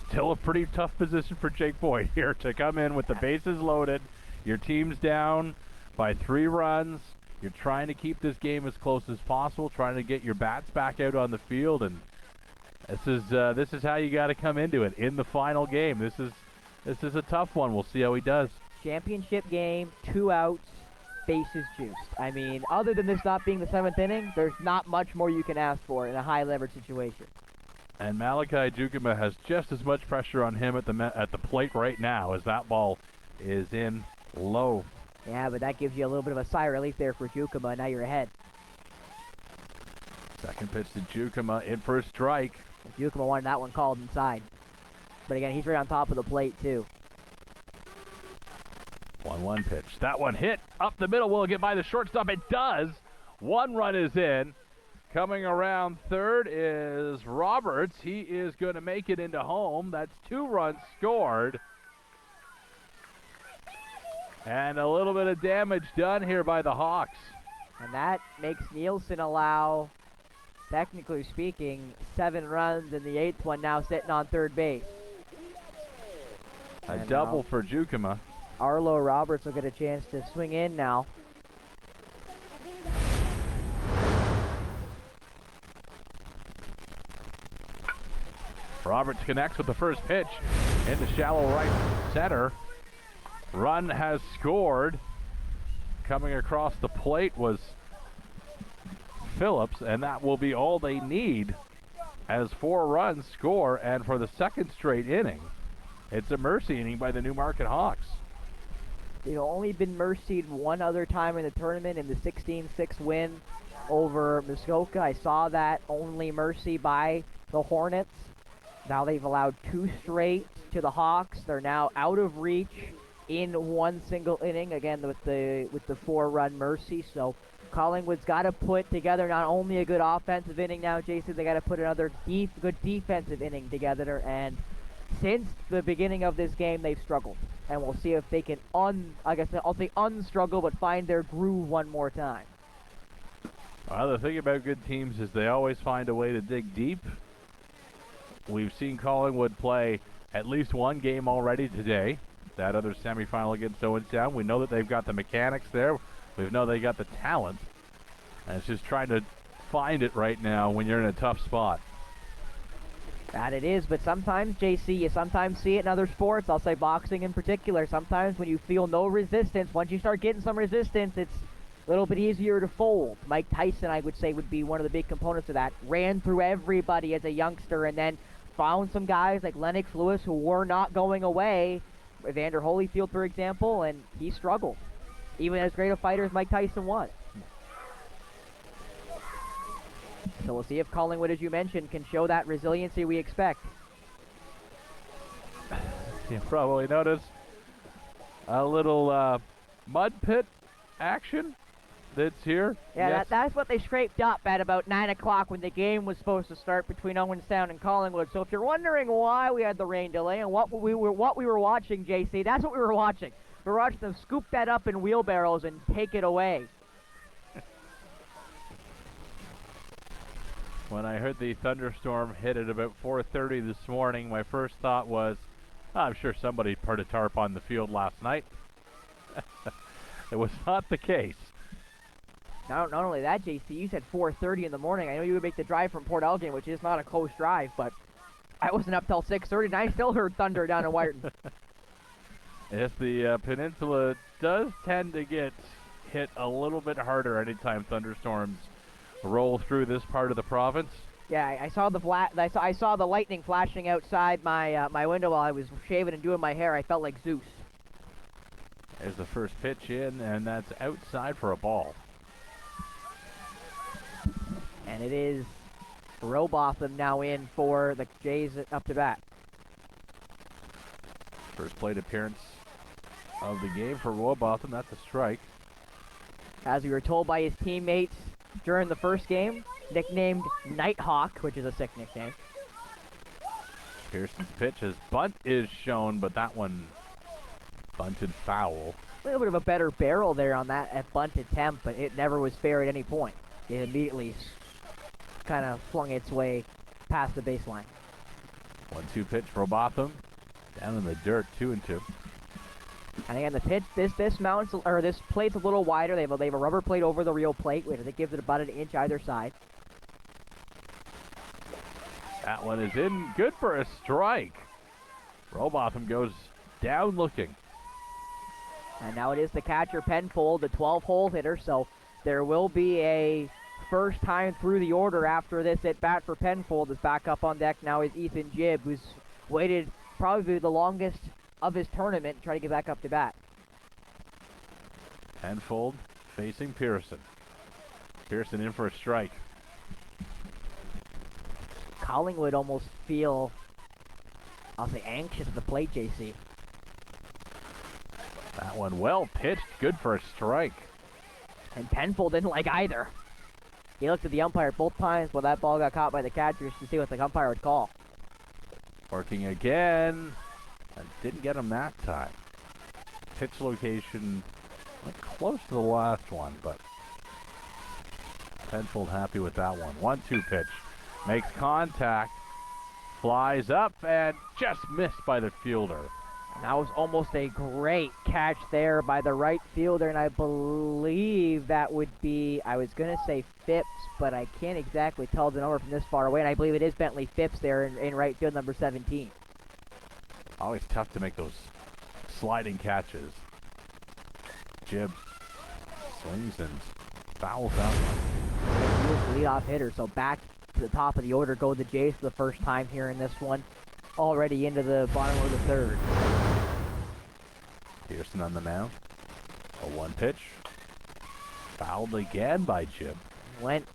still a pretty tough position for Jake Boyd here to come in with the bases loaded. Your team's down by 3 runs. You're trying to keep this game as close as possible, trying to get your bats back out on the field, and this is how you got to come into it in the final game. This is a tough one. We'll see how he does. Championship game, 2 outs, bases juiced. I mean, other than this not being the 7th inning, there's not much more you can ask for in a high leverage situation. And Malachi Jukema has just as much pressure on him at the plate right now as that ball is in low. Yeah, but that gives you a little bit of a sigh of relief there for Jukema. Now you're ahead. Second pitch to Jukema in for a strike. Jukema wanted that one called inside. But again, he's right on top of the plate, too. 1-1 pitch. That one hit up the middle. Will it get by the shortstop? It does. 1 run is in. Coming around third is Roberts. He is going to make it into home. That's 2 runs scored. And a little bit of damage done here by the Hawks. And that makes Nielsen allow, technically speaking, 7 runs, and the 8th one now sitting on third base. A double for Jukema. Arlo Roberts will get a chance to swing in now. Roberts connects with the first pitch into shallow right center. Run has scored. Coming across the plate was Phillips, and that will be all they need as 4 runs score, and for the second straight inning, it's a mercy inning by the Newmarket Hawks. They've only been mercied one other time in the tournament in the 16-6 win over Muskoka. I saw that only mercy by the Hornets. Now they've allowed 2 straight to the Hawks. They're now out of reach in one single inning, again with the 4-run mercy. So Collingwood's got to put together not only a good offensive inning now, Jason, they got to put another good defensive inning together. And since the beginning of this game, they've struggled. And we'll see if they can unstruggle, but find their groove one more time. Well, the thing about good teams is they always find a way to dig deep. We've seen Collingwood play at least one game already today. That other semifinal against Owenstown. We know that they've got the mechanics there. We know they got the talent. And it's just trying to find it right now when you're in a tough spot. That it is, but sometimes, JC, you sometimes see it in other sports. I'll say boxing in particular. Sometimes when you feel no resistance, once you start getting some resistance, it's a little bit easier to fold. Mike Tyson, I would say, would be one of the big components of that. Ran through everybody as a youngster and then found some guys like Lennox Lewis who were not going away. Evander Holyfield, for example, and he struggled. Even as great a fighter as Mike Tyson was. So we'll see if Collingwood, as you mentioned, can show that resiliency we expect. You probably noticed a little mud pit action that's here. Yeah, yes. that's what they scraped up at about 9 o'clock when the game was supposed to start between Owenstown and Collingwood. So if you're wondering why we had the rain delay and what we were watching, JC, that's what we were watching. We were watching them scoop that up in wheelbarrows and take it away. When I heard the thunderstorm hit at about 4:30 this morning, my first thought was, I'm sure somebody put a tarp on the field last night. It was not the case. Not only that, JC, you said 4:30 in the morning. I know you would make the drive from Port Elgin, which is not a close drive, but I wasn't up till 6:30, and I still heard thunder down in Wyerton. Yes, the peninsula does tend to get hit a little bit harder anytime thunderstorms roll through this part of the province. Yeah, I saw I saw the lightning flashing outside my window while I was shaving and doing my hair. I felt like Zeus. There's the first pitch in, and that's outside for a ball. And it is Robotham now in for the Jays up to bat. First plate appearance of the game for Robotham. That's a strike. As we were told by his teammates during the first game, nicknamed Nighthawk, which is a sick nickname. Pearson's pitch, his bunt is shown, but that one bunted foul. A little bit of a better barrel there on that at bunt attempt, but it never was fair at any point. It immediately kind of flung its way past the baseline. 1-2 pitch for Robotham. Down in the dirt, 2-2. And again, the pitch, this plate's a little wider. They have a rubber plate over the real plate, which I think gives it about an inch either side. That one is in, good for a strike. Robotham goes down looking. And now it is the catcher Penfold, the 12-hole hitter, so there will be a first time through the order after this at bat for Penfold. Is back up on deck now is Ethan Jibb, who's waited probably the longest of his tournament to try to get back up to bat. Penfold facing Pearson. Pearson in for a strike. Collingwood almost feel, I'll say, anxious at the plate, JC. That one well pitched, good for a strike. And Penfold didn't like either. He looked at the umpire both times when that ball got caught by the catchers to see what the umpire would call. Working again. And didn't get him that time. Pitch location close to the last one, but Penfold happy with that one. 1-2 pitch. Makes contact. Flies up and just missed by the fielder. That was almost a great catch there by the right fielder, and I believe that would be, I was going to say Phipps, but I can't exactly tell the number from this far away, and I believe it is Bentley Phipps there in right field, number 17. Always tough to make those sliding catches. Jib swings and fouls out. He was the leadoff hitter, so back to the top of the order go the Jays for the first time here in this one. Already into the bottom of the third. Pearson on the mound. A 1 pitch. Fouled again by Jib. Went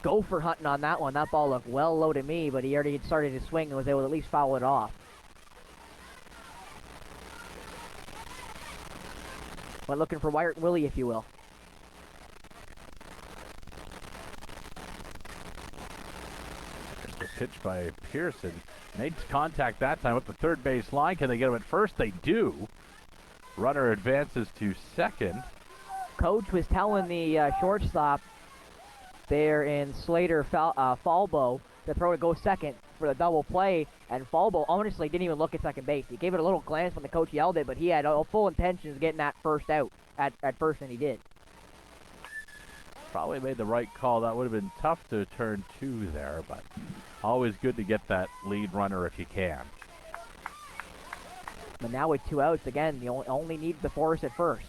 gopher hunting on that one. That ball looked well low to me, but he already had started his swing and was able to at least foul it off. Went looking for Wyatt Willie, if you will. There's the pitch by Pearson. Made contact that time up the third base line. Can they get him at first? They do. Runner advances to second. Coach was telling the shortstop there in Slater Falbo to throw to go second for the double play, and Falbo honestly didn't even look at second base. He gave it a little glance when the coach yelled it, but he had full intentions of getting that first out at first, and he did. Probably made the right call. That would have been tough to turn 2 there, but always good to get that lead runner if you can. But now with 2 outs, again, you only need the force at first.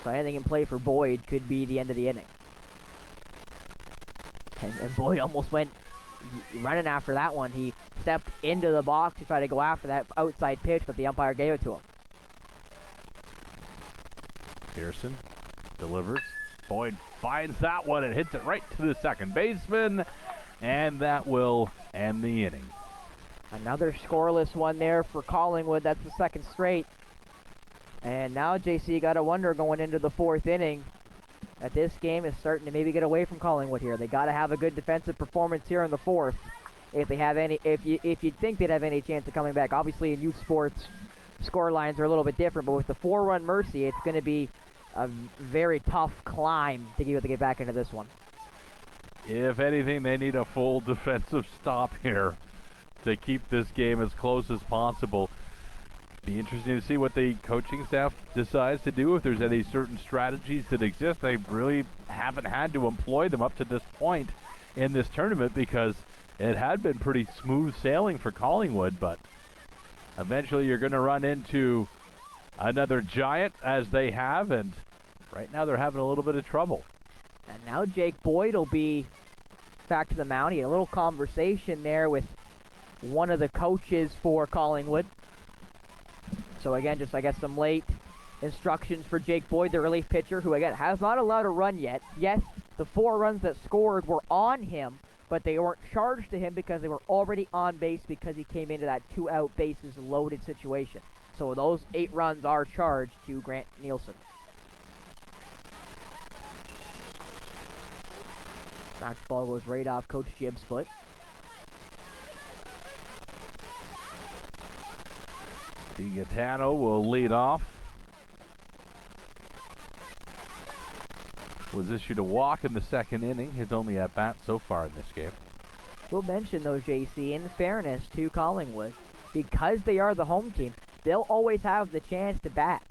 So anything in play for Boyd could be the end of the inning. And Boyd almost went running after that one. He stepped into the box to try to go after that outside pitch, but the umpire gave it to him. Pearson delivers. Boyd finds that one and hits it right to the second baseman, and that will end the inning. Another scoreless one there for Collingwood. That's the second straight. And now, JC, got to wonder going into the 4th inning that this game is starting to maybe get away from Collingwood here. They got to have a good defensive performance here in the 4th if they have any. If you think they'd have any chance of coming back. Obviously, in youth sports, score lines are a little bit different, but with the 4-run Mercy, it's going to be a very tough climb to get back into this one. If anything, they need a full defensive stop here to keep this game as close as possible. Be interesting to see what the coaching staff decides to do, if there's any certain strategies that exist. They really haven't had to employ them up to this point in this tournament because it had been pretty smooth sailing for Collingwood, but eventually you're going to run into another giant as they have, and right now they're having a little bit of trouble. And now Jake Boyd will be back to the mound. He had a little conversation there with one of the coaches for Collingwood. So again, just I guess some late instructions for Jake Boyd, the relief pitcher, who again has not allowed a run yet. Yes, the 4 runs that scored were on him, but they weren't charged to him because they were already on base because he came into that 2-out bases loaded situation. So those 8 runs are charged to Grant Nielsen. That ball goes right off Coach Jibb's foot. DiGaetano will lead off. Was issued a walk in the 2nd inning. His only at-bat so far in this game. We'll mention, though, JC, in fairness to Collingwood, because they are the home team, they'll always have the chance to bat.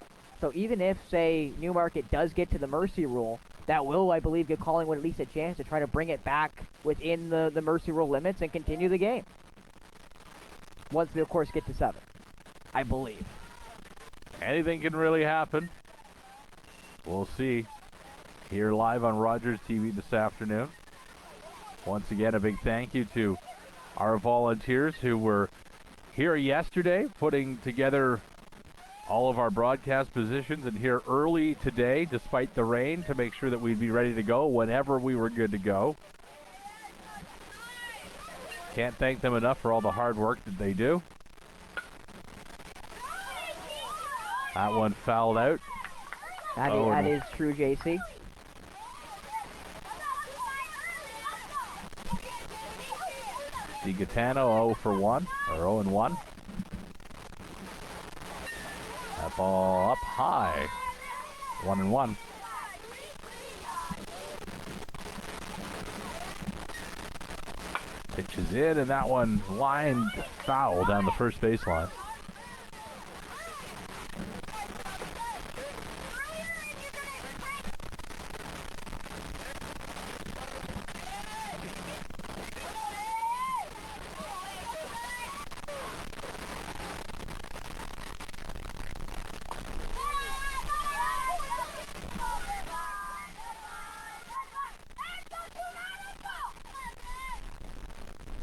So even if, say, Newmarket does get to the Mercy Rule, that will, I believe, give Collingwood at least a chance to try to bring it back within the Mercy Rule limits and continue the game. Once we, of course, get to 7. I believe. Anything can really happen. We'll see here live on Rogers TV this afternoon. Once again, a big thank you to our volunteers who were here yesterday putting together all of our broadcast positions and here early today despite the rain to make sure that we'd be ready to go whenever we were good to go. Can't thank them enough for all the hard work that they do. That one fouled out. That is true, JC. DiGaetano 0 for 1, or 0 and 1. That ball up high. 1 and 1. Pitches in, and that one lined foul down the first baseline.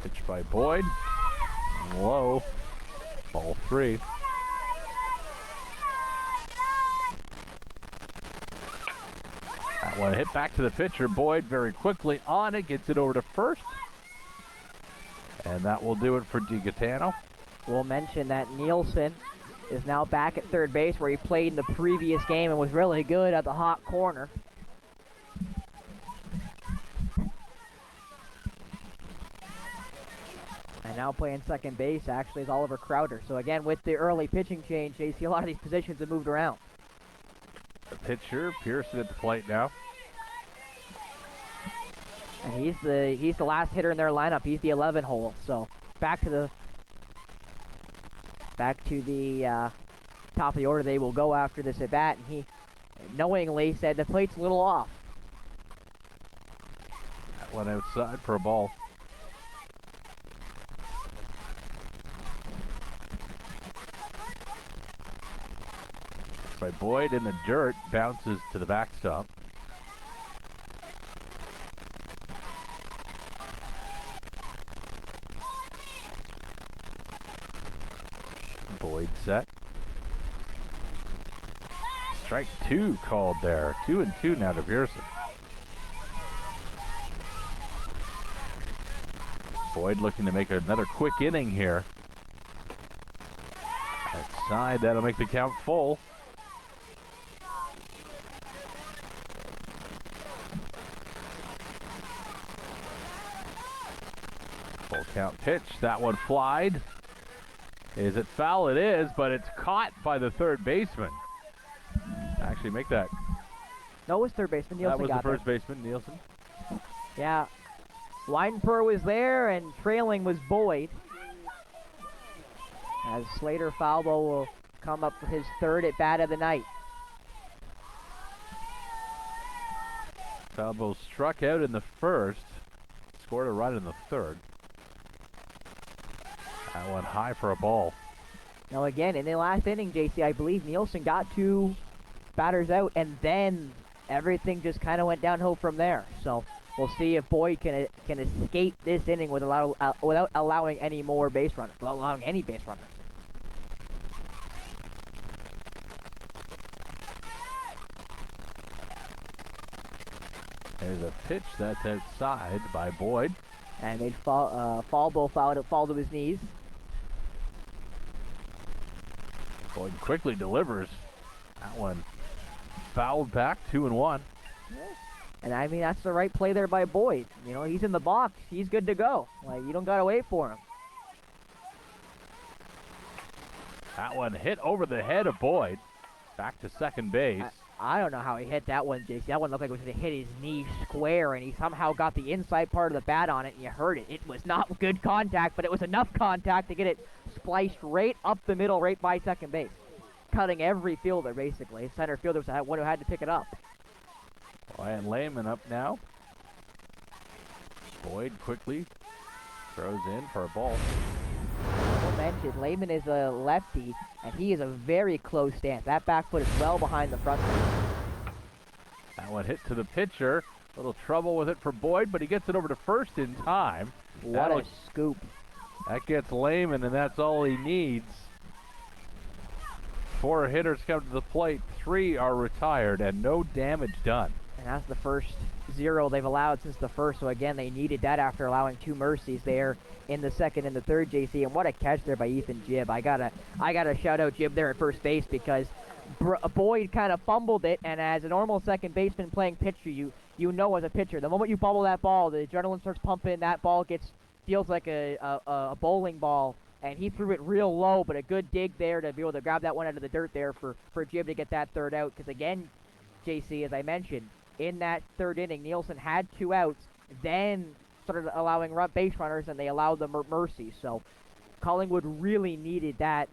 Pitch by Boyd. Low. Ball 3. That one hit back to the pitcher. Boyd very quickly on it. Gets it over to first. And that will do it for DiGaetano. We'll mention that Nielsen is now back at third base where he played in the previous game and was really good at the hot corner. And now playing second base actually is Oliver Crowder. So again, with the early pitching change, JC, a lot of these positions have moved around. The pitcher, Pearson at the plate now. And he's the last hitter in their lineup. He's the 11 hole. So back to the top of the order they will go after this at bat. And he knowingly said the plate's a little off. That one outside for a ball. By Boyd in the dirt, bounces to the backstop. Boyd set. Strike 2 called there. 2-2 now to Pearson. Boyd looking to make another quick inning here. Outside, that'll make the count full. Full count pitch. That one flied. Is it foul? It is, but it's caught by the third baseman. Actually, make that. No, it was third baseman. Nielsen That was got the first there. baseman, Nielsen. Yeah. Weidenper was there, and trailing was Boyd. As Slater Falbo will come up for his third at bat of the night. Falbo struck out in the first, scored a run in the third. That one high for a ball. Now again, in the last inning, JC, I believe Nielsen got 2 batters out, and then everything just kind of went downhill from there. So we'll see if Boyd can escape this inning without allowing any more base runners, without allowing any base runners. There's a pitch that's outside by Boyd. And they'd Falbo fall to his knees. Boyd quickly delivers. That one fouled back, 2-1. And I mean, that's the right play there by Boyd. You know, he's in the box. He's good to go. Like, you don't got to wait for him. That one hit over the head of Boyd. Back to second base. I don't know how he hit that one, JC. That one looked like it was going to hit his knee square, and he somehow got the inside part of the bat on it, and you heard it. It was not good contact, but it was enough contact to get it spliced right up the middle, right by second base. Cutting every fielder, basically. Center fielder was the one who had to pick it up. Ryan Lehman up now. Boyd quickly throws in for a ball. Well mentioned, Lehman is a lefty, and he is a very close stance. That back foot is well behind the front foot. That one hit to the pitcher. A little trouble with it for Boyd, but he gets it over to first in time. What a scoop. That gets Lehman, and that's all he needs. 4 hitters come to the plate. 3 are retired, and no damage done. And that's the first 0 they've allowed since the first. So again, they needed that after allowing 2 mercies there in the second and the third, JC. And what a catch there by Ethan Jibb. I gotta shout out Jibb there at first base, because Boyd kind of fumbled it. And as a normal second baseman playing pitcher, you know as a pitcher, the moment you bubble that ball, the adrenaline starts pumping. That ball feels like a bowling ball. And he threw it real low, but a good dig there to be able to grab that one out of the dirt there for Jibb to get that third out. Because again, JC, as I mentioned, in that third inning, Nielsen had 2 outs, then started allowing base runners, and they allowed the mercy. So Collingwood really needed that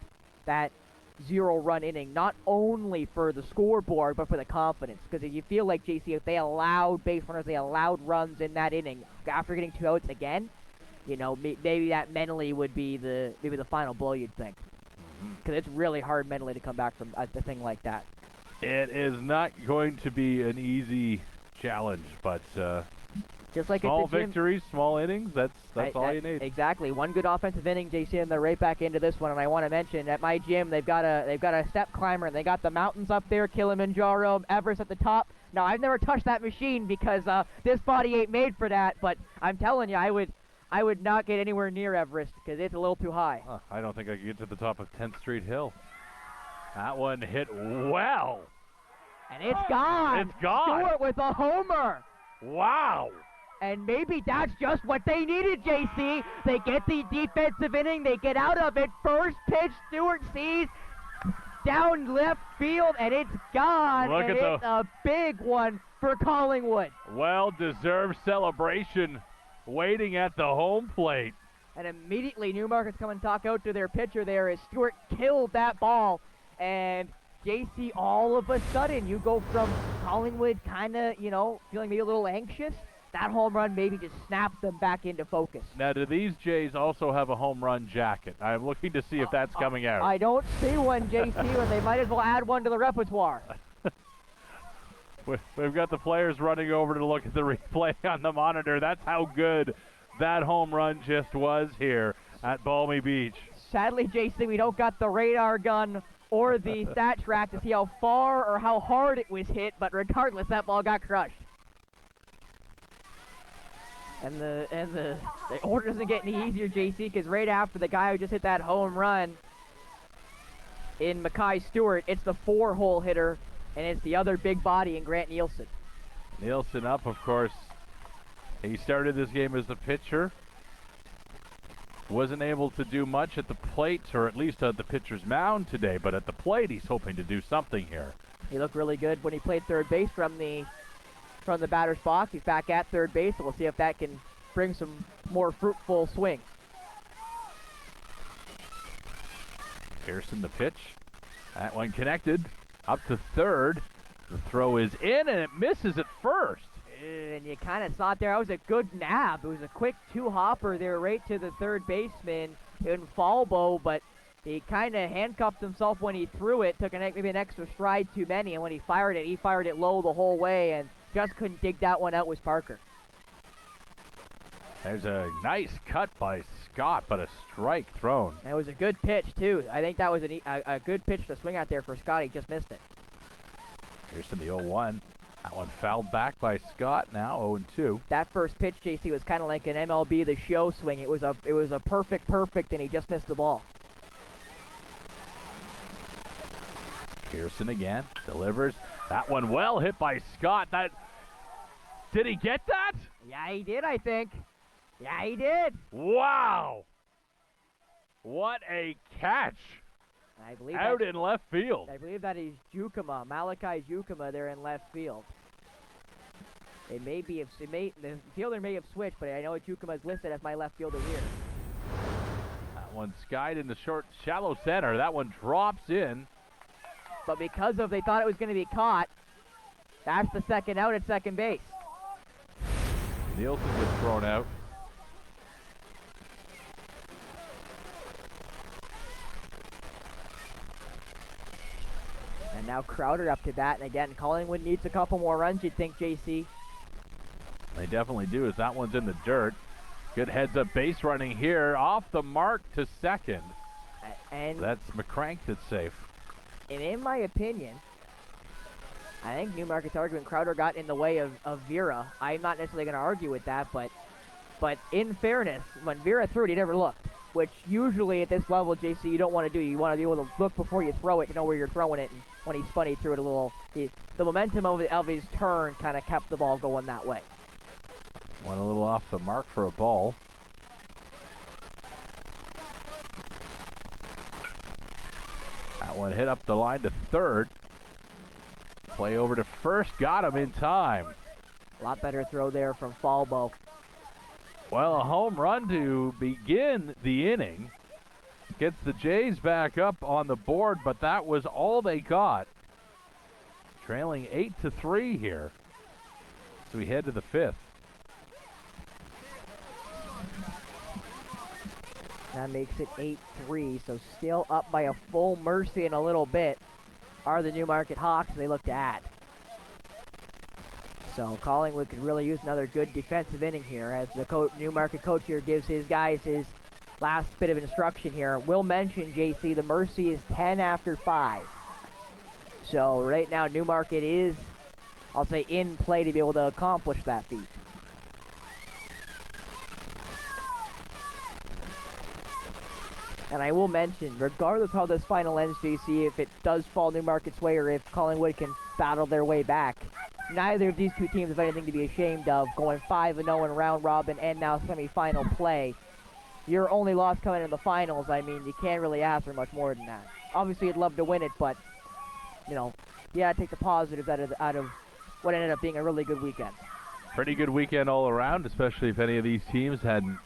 0-run inning, not only for the scoreboard, but for the confidence. Because if you feel like, JC, if they allowed base runners, they allowed runs in that inning, after getting 2 outs again, you know, maybe that mentally would be the final blow, you'd think. Because it's really hard mentally to come back from a thing like that. It is not going to be an easy challenge, but Just like small at the gym. victories, small innings. That's all you need. Exactly. One good offensive inning, JC, and they're right back into this one. And I want to mention at my gym they've got a step climber, and they got the mountains up there, Kilimanjaro, Everest at the top. Now I've never touched that machine because this body ain't made for that. But I'm telling you, I would not get anywhere near Everest because it's a little too high. I don't think I could get to the top of 10th Street Hill. That one hit well. And it's gone. It's gone. Stewart with a homer. Wow. And maybe that's just what they needed, JC. They get the defensive inning. They get out of it. First pitch, Stewart sees down left field, and it's gone. Look and at it's a big one for Collingwood. Well-deserved celebration waiting at the home plate. And immediately Newmarket's come and talk out to their pitcher there as Stewart killed that ball. And JC, all of a sudden, you go from Collingwood kind of, feeling maybe a little anxious. That home run maybe just snapped them back into focus. Now, do these Jays also have a home run jacket? I'm looking to see if that's coming out. I don't see one, JC, and they might as well add one to the repertoire. We've got the players running over to look at the replay on the monitor. That's how good that home run just was here at Balmy Beach. Sadly, JC, we don't got the radar gun or the stat track to see how far or how hard it was hit, but regardless, that ball got crushed. And the order doesn't get any easier, JC, because right after the guy who just hit that home run in Mackay Stewart, it's the 4-hole hitter, and it's the other big body in Grant Nielsen. Nielsen up, of course. He started this game as the pitcher. Wasn't able to do much at the plate, or at least at the pitcher's mound today, but at the plate he's hoping to do something here. He looked really good when he played third base from the batter's box. He's back at third base, so we'll see if that can bring some more fruitful swing. Pearson the pitch. That one connected. Up to third. The throw is in, and it misses at first. And you kind of saw it there. That was a good nab. It was a quick two-hopper there right to the third baseman in Falbo, but he kind of handcuffed himself when he threw it, took maybe an extra stride too many, and when he fired it low the whole way, and just couldn't dig that one out with Parker. There's a nice cut by Scott, but a strike thrown. And it was a good pitch, too. I think that was a good pitch to swing out there for Scott. He just missed it. Here's to the 0-1. That one fouled back by Scott, now 0-2. That first pitch, JC, was kind of like an MLB The Show swing. It was a perfect, and he just missed the ball. Pearson again, delivers. That one well hit by Scott. Did he get that? Yeah, he did, I think. Yeah, he did. Wow. What a catch. I believe out in left field. I believe that is Jukuma, Malachi Jukuma there in left field. The fielder may have switched, but I know Jukuma is listed as my left fielder here. That one skied in the shallow center. That one drops in. But because they thought it was going to be caught, that's the second out at second base. Nielsen gets thrown out. And now Crowder up to bat, and again, Collingwood needs a couple more runs, you'd think, JC. They definitely do, as that one's in the dirt. Good heads-up base running here, off the mark to second. And that's McCrank that's safe. And in my opinion, I think Newmarket's argument Crowder got in the way of Vera. I'm not necessarily going to argue with that, but in fairness, when Vera threw it, he never looked, which usually at this level, JC, you don't want to do. You want to be able to look before you throw it to know where you're throwing it. And when he spun, he threw it a little. The momentum of his turn kind of kept the ball going that way. Went a little off the mark for a ball. That one hit up the line to third. Play over to first, got him in time. A lot better throw there from Falbo. Well, a home run to begin the inning. Gets the Jays back up on the board, but that was all they got. Trailing 8-3 here. So we head to the fifth. That makes it 8-3, so still up by a full mercy in a little bit are the Newmarket Hawks. They look to add. So Collingwood could really use another good defensive inning here as the Newmarket coach here gives his guys his last bit of instruction here. We'll mention, JC, the Mercy is 10 after 5. So right now Newmarket is, I'll say, in play to be able to accomplish that feat. And I will mention, regardless of how this final ends, JC, if it does fall Newmarket's way or if Collingwood can battle their way back, neither of these two teams have anything to be ashamed of, going 5-0 in round robin and now semifinal play. Your only loss coming in the finals, I mean, you can't really ask for much more than that. Obviously, you'd love to win it, but, you know, yeah, take the positives out of what ended up being a really good weekend. Pretty good weekend all around, especially if any of these teams hadn't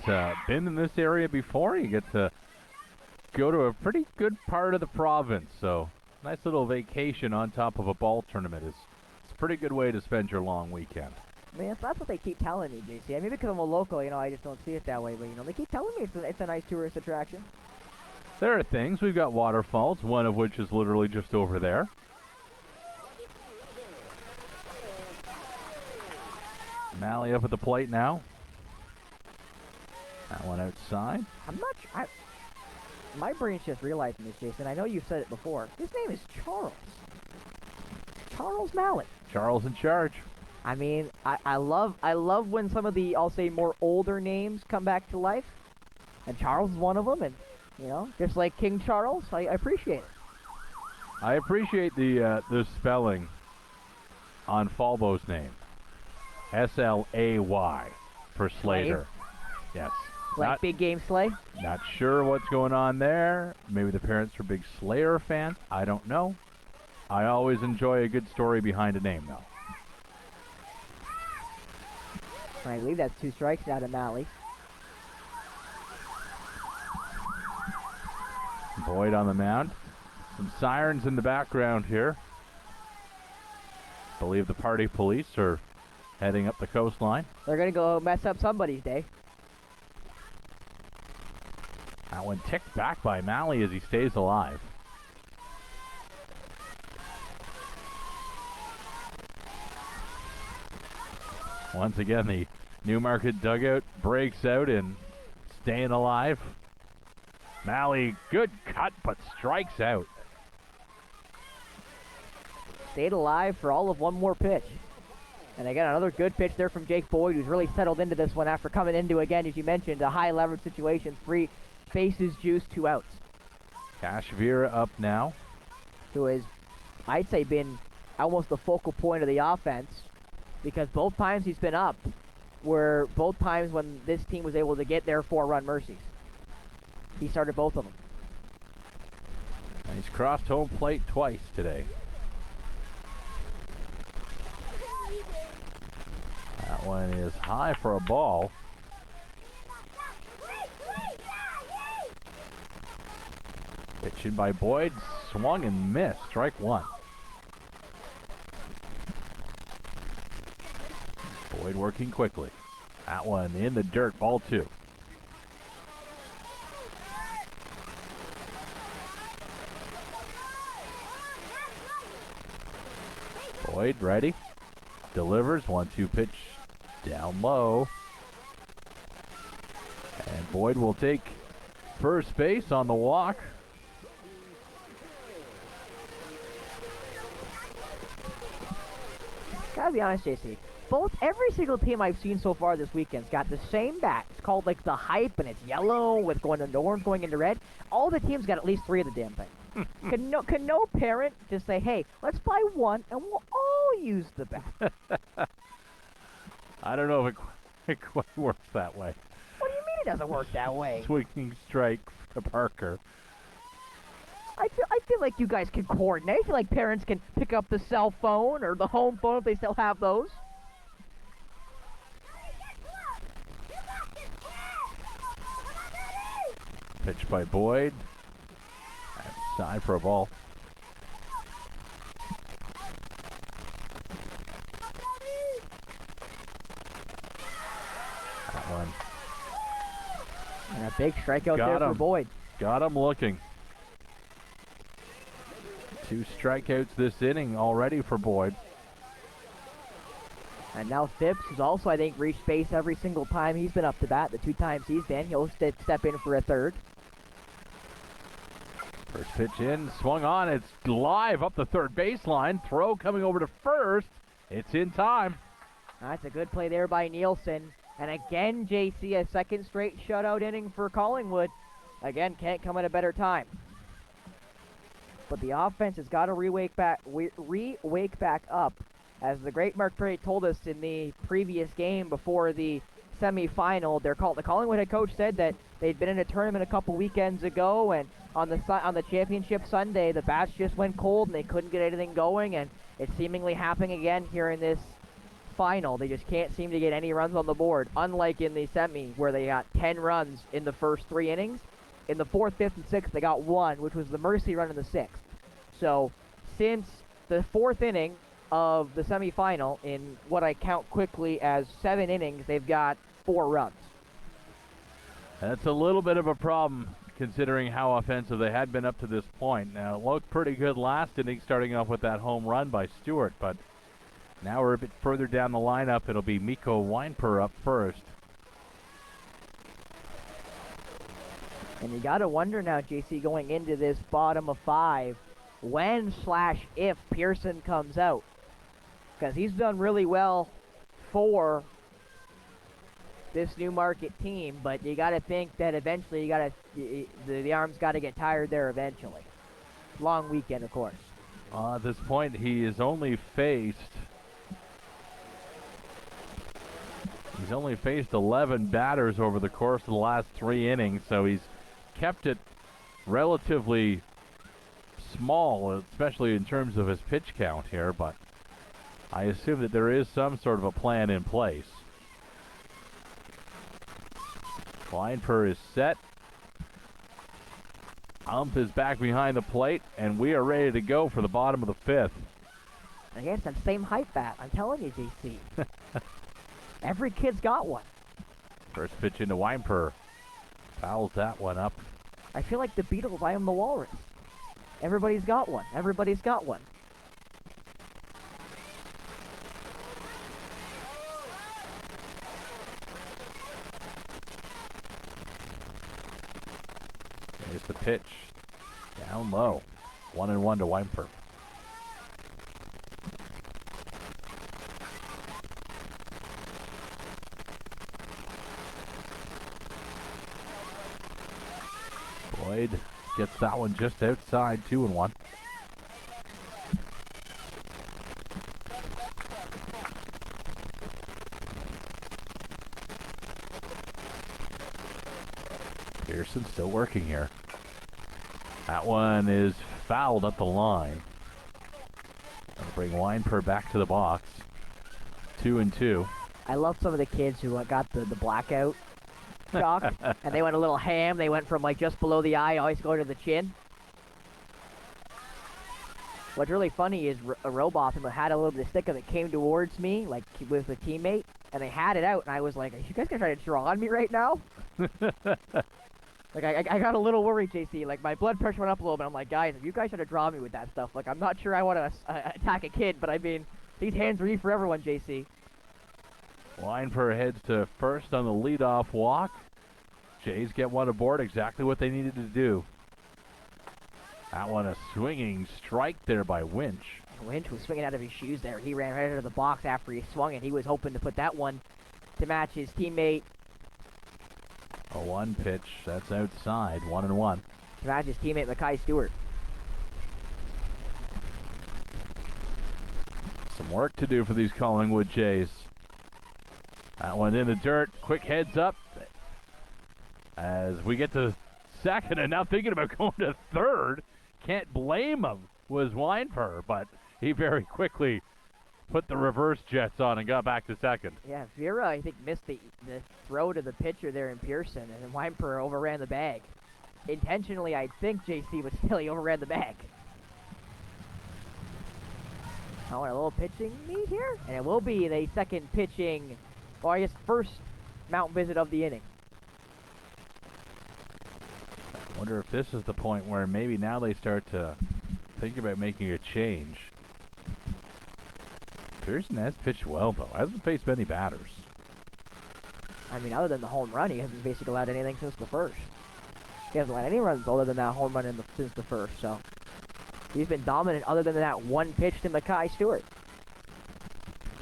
been in this area before. You get to go to a pretty good part of the province, so nice little vacation on top of a ball tournament is a pretty good way to spend your long weekend. I mean, that's what they keep telling me, JC. I mean, because I'm a local, you know, I just don't see it that way, but, you know, they keep telling me it's a nice tourist attraction. There are things. We've got waterfalls, one of which is literally just over there. Malley up at the plate now. That one outside. My brain's just realizing this, Jason. I know you've said it before. His name is Charles. Charles Malley. Charles in charge. I mean, I love when some of the, I'll say, more older names come back to life. And Charles is one of them. And, you know, just like King Charles, I appreciate it. I appreciate the spelling on Falbo's name. S-L-A-Y for Slater. Yes. Like Big Game Slay? Not sure what's going on there. Maybe the parents are big Slayer fans. I don't know. I always enjoy a good story behind a name, though. I believe that's 2 strikes out of Malley. Boyd on the mound. Some sirens in the background here. I believe the party police are heading up the coastline. They're going to go mess up somebody's day. That one ticked back by Malley as he stays alive. Once again, the Newmarket dugout breaks out and staying alive. Malley, good cut, but strikes out. Stayed alive for all of one more pitch. And again, another good pitch there from Jake Boyd, who's really settled into this one after coming into, again, as you mentioned, a high leverage situation. 3 bases juiced, 2 outs. Kashvira up now. Who has, I'd say, been almost the focal point of the offense, because both times he's been up were both times when this team was able to get their 4-run mercies. He started both of them. And he's crossed home plate twice today. That one is high for a ball. Pitching by Boyd, swung and missed. Strike 1. Boyd working quickly. That one in the dirt, ball 2. Boyd ready. Delivers, 1-2 pitch down low. And Boyd will take first base on the walk. Gotta be honest, JC. Every single team I've seen so far this weekend's got the same bat. It's called like the Hype, and it's yellow with going into orange, going into red. All the teams got at least 3 of the damn thing. Can no parent just say, hey, let's buy one and we'll all use the bat? I don't know if it quite works that way. What do you mean it doesn't work that way? Swinging strike to Parker. I feel like you guys can coordinate. I feel like parents can pick up the cell phone or the home phone if they still have those. Pitch by Boyd. Outside for a ball. That one. And a big strikeout there for Boyd. Got him looking. 2 strikeouts this inning already for Boyd. And now Phipps has also, I think, reached base every single time he's been up to bat. The 2 times he's been, he'll step in for a third. First pitch in, swung on. It's live up the third baseline. Throw coming over to first. It's in time. That's a good play there by Nielsen. And again, JC, a second straight shutout inning for Collingwood. Again, can't come at a better time. But the offense has got to re-wake back up. As the great Mark Perry told us in the previous game before the semifinal, the Collingwood head coach said that they'd been in a tournament a couple weekends ago, and on the championship Sunday, the bats just went cold and they couldn't get anything going, and it's seemingly happening again here in this final. They just can't seem to get any runs on the board, unlike in the semi where they got 10 runs in the first 3 innings. In the 4th, 5th, and 6th, they got 1, which was the mercy run in the 6th. So since the 4th inning of the semifinal, in what I count quickly as 7 innings, they've got 4 runs. That's a little bit of a problem considering how offensive they had been up to this point. Now, it looked pretty good last inning, starting off with that home run by Stewart, but now we're a bit further down the lineup. It'll be Mikko Weinper up first. And you got to wonder now, JC, going into this bottom of 5, when/if Pearson comes out. Because he's done really well for this Newmarket team, but you got to think that eventually the arm's got to get tired there eventually. Long weekend, of course. At this point, he has only faced 11 batters over the course of the last 3 innings, so he's kept it relatively small, especially in terms of his pitch count here, but I assume that there is some sort of a plan in place. Weinper is set. Ump is back behind the plate, and we are ready to go for the bottom of the 5th. I guess that same height bat. I'm telling you, JC. Every kid's got one. First pitch into Weinper. Fouls that one up. I feel like the Beatles, I am the Walrus. Everybody's got one. Everybody's got one. Here's the pitch. Down low. 1-1 to Weinper. Boyd gets that one just outside, 2-1. Pearson still working here. That one is fouled up the line. That'll bring Weinper back to the box. 2-2. I love some of the kids who got the blackout shock, and they went a little ham. They went from like just below the eye, always go to the chin. What's really funny is Robotham had a little bit of stick of it came towards me, like with a teammate, and they had it out, and I was like, "Are you guys gonna try to draw on me right now?" Like I got a little worried, JC. Like my blood pressure went up a little bit. I'm like, guys, if you guys try to draw me with that stuff, like I'm not sure I want to attack a kid, but I mean, these hands are for everyone, JC. Weinper heads to first on the leadoff walk. Jays get one aboard, exactly what they needed to do. That one a swinging strike there by Winch. Winch was swinging out of his shoes there. He ran right out of the box after he swung it. He was hoping to put that one to match his teammate. A 1 pitch, that's outside, 1-1. To match his teammate Mackay Stewart. Some work to do for these Collingwood Jays. That one in the dirt, quick heads up. As we get to second, and now thinking about going to third. Can't blame him, was Weinper, but he very quickly put the reverse jets on and got back to second. Yeah, Vera, I think, missed the throw to the pitcher there in Pearson, and then Weinper overran the bag. Intentionally, I think, JC, but still he overran the bag. I want a little pitching meet here, and it will be the second pitching, or I guess first mountain visit of the inning. I wonder if this is the point where maybe now they start to think about making a change. Pearson has pitched well, though. Hasn't faced many batters. I mean, other than the home run, he hasn't basically allowed anything since the first. He hasn't allowed any runs other than that home run since the first, so he's been dominant other than that one pitch to Mackay Stewart.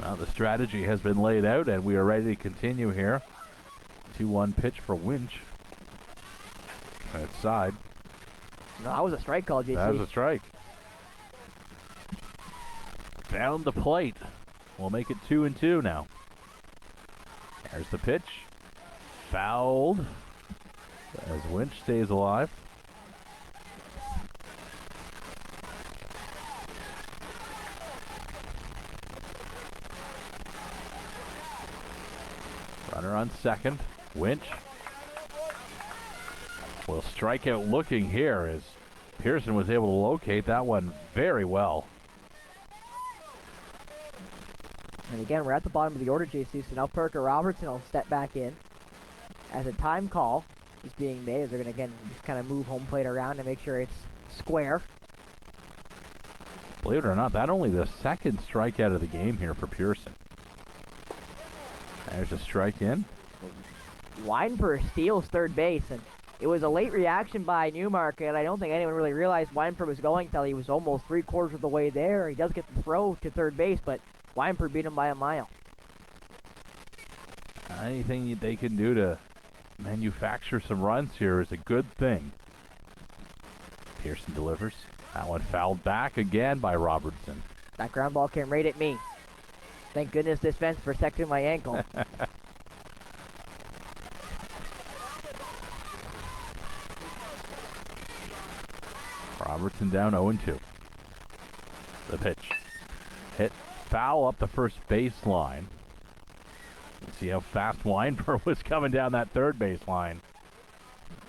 Well, the strategy has been laid out, and we are ready to continue here. 2-1 pitch for Winch. Outside. No, that was a strike call, JC. That was a strike. Down the plate. We'll make it 2-2 now. There's the pitch. Fouled. As Winch stays alive. Runner on second. Winch will strike out looking here as Pearson was able to locate that one very well. And again, we're at the bottom of the order, JC, so now Parker Robertson will step back in as a time call is being made. As they're going to, again, just kind of move home plate around to make sure it's square. Believe it or not, that only the second strikeout of the game here for Pearson. There's a strike in. Weinper steals third base, and it was a late reaction by Newmarket. I don't think anyone really realized Weinper was going till he was almost 3/4 of the way there. He does get the throw to third base, but Weinper beat him by a mile. Anything they can do to manufacture some runs here is a good thing. Pearson delivers. That one fouled back again by Robertson. That ground ball came right at me. Thank goodness this fence protected my ankle. Robertson down 0-2. The pitch. Hit foul up the first baseline. See how fast Weinberg was coming down that third baseline.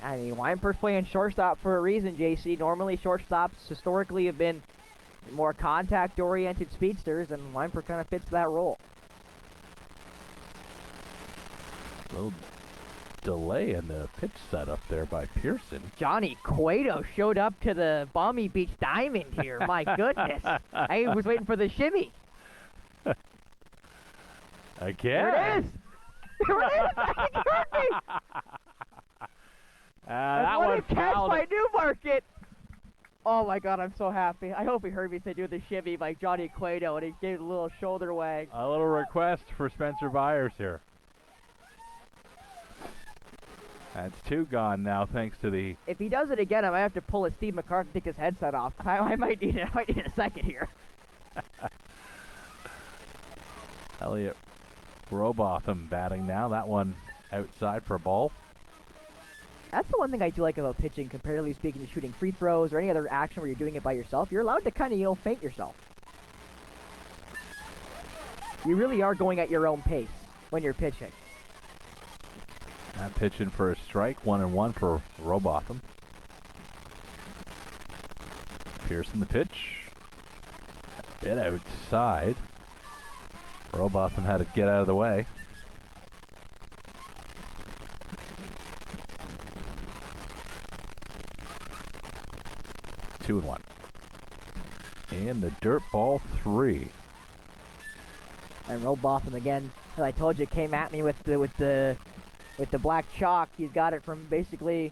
I mean, Weinberg's playing shortstop for a reason, JC. Normally, shortstops historically have been more contact-oriented speedsters, and Weinberg kind of fits that role. A little delay in the pitch setup there by Pearson. Johnny Cueto showed up to the Balmy Beach Diamond here. My goodness. I was waiting for the shimmy. Again. There it is. There it is. He heard me. That one catch fouled. by Newmarket. Oh my God, I'm so happy. I hope he heard me say do the shimmy by Johnny Cueto, and he gave a little shoulder wag. A little request for Spencer Byers here. That's two gone now, thanks to the... If he does it again, I might have to pull a Steve McCarthy and take his headset off. I might need it. I might need a second here. Elliot Robotham batting now. That one outside for a ball. That's the one thing I do like about pitching, comparatively speaking to shooting free throws or any other action where you're doing it by yourself. You're allowed to kind of, feint yourself. You really are going at your own pace when you're pitching. That pitching for a strike. 1-1 for Robotham. Pearson the pitch. A bit outside. Robotham had to get out of the way. Two and one. And the dirt ball 3. And Robotham again, as I told you, came at me with the black chalk. He's got it from basically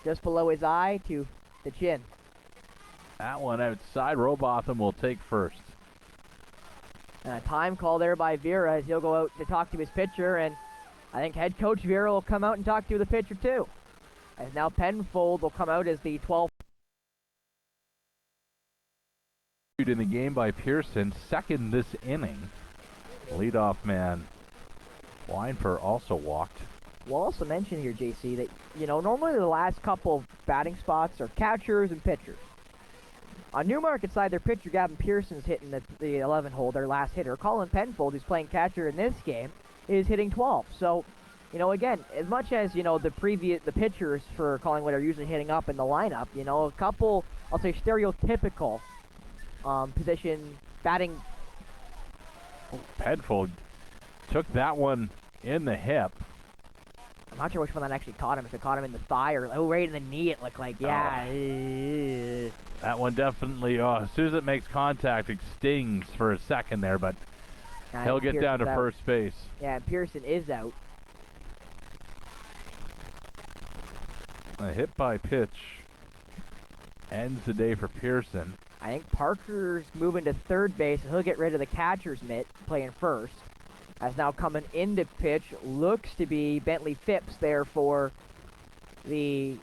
just below his eye to the chin. That one outside. Robotham will take first. And a time call there by Vera as he'll go out to talk to his pitcher, and I think head coach Vera will come out and talk to the pitcher too. As now Penfold will come out as the 12th. In the game by Pearson, second this inning. Leadoff man Weinfer also walked. We'll also mention here, JC, that, normally the last couple of batting spots are catchers and pitchers. On Newmarket side, their pitcher, Gavin Pearson's hitting the 11 hole, their last hitter. Colin Penfold, who's playing catcher in this game, is hitting 12. So, again, as much as, the pitchers for Collingwood are usually hitting up in the lineup, a couple, I'll say, stereotypical position batting. Penfold took that one in the hip. I'm not sure which one that actually caught him. If it caught him in the thigh or right in the knee, it looked like, yeah. That one definitely, as soon as it makes contact, it stings for a second there, but He'll get down to first base. Yeah, and Pearson is out. A hit by pitch ends the day for Pearson. I think Parker's moving to third base, and he'll get rid of the catcher's mitt, playing first. As now coming into pitch, looks to be Bentley Phipps there for the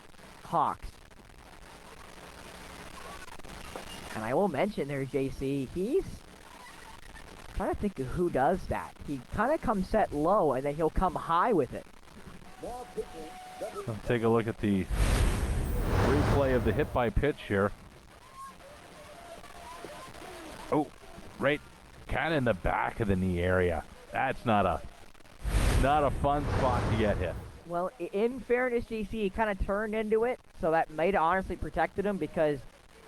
Hawks. And I will mention there, JC, he's trying to think of who does that. He kind of comes set low, and then he'll come high with it. Let's take a look at the replay of the hit by pitch here. Oh, right, kind of in the back of the knee area. That's not a fun spot to get hit. Well, in fairness, JC, he kind of turned into it, so that might have honestly protected him, because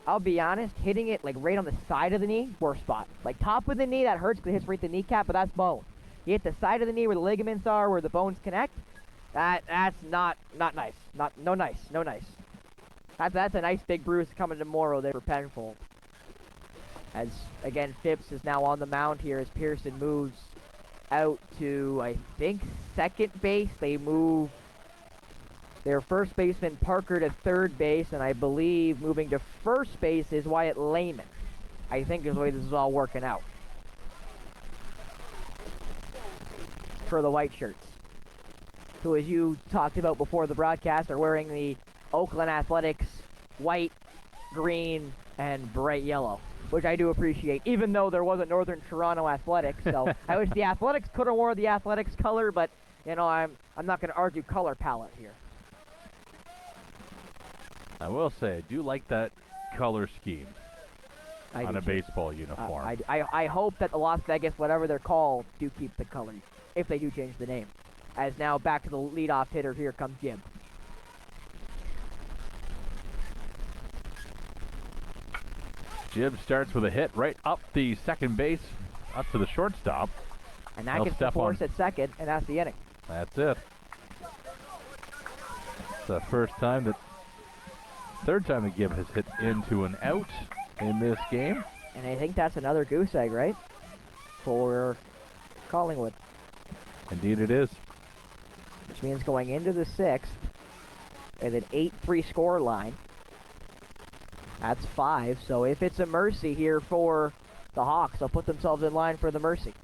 I'll be honest, hitting it like right on the side of the knee, worst spot. Like top of the knee, that hurts because it hits right the kneecap, but that's bone. You hit the side of the knee where the ligaments are, where the bones connect. That's not nice. No nice. That's a nice big bruise coming tomorrow there for Penfold. As again, Phipps is now on the mound here as Pearson moves out to, I think, second base. They move their first baseman Parker to third base, and I believe moving to first base is Wyatt Lehman. I think is the way this is all working out for the white shirts, who, as you talked about before the broadcast, are wearing the Oakland Athletics white, green, and bright yellow, which I do appreciate, even though there wasn't Northern Toronto Athletics. So I wish the Athletics could have worn the Athletics color, but you know, I'm not going to argue color palette here. I will say, I do like that color scheme on a baseball uniform. I hope that the Las Vegas, whatever they're called, do keep the color, if they do change the name. As now back to the leadoff hitter, here comes Jim. Jim starts with a hit right up the second base, up to the shortstop. And that gets the force at second, and that's the inning. That's it. It's the third time that Gibb has hit into an out in this game. And I think that's another goose egg, right? For Collingwood. Indeed it is. Which means going into the sixth, with an 8-3 score line. That's 5. So if it's a mercy here for the Hawks, they'll put themselves in line for the mercy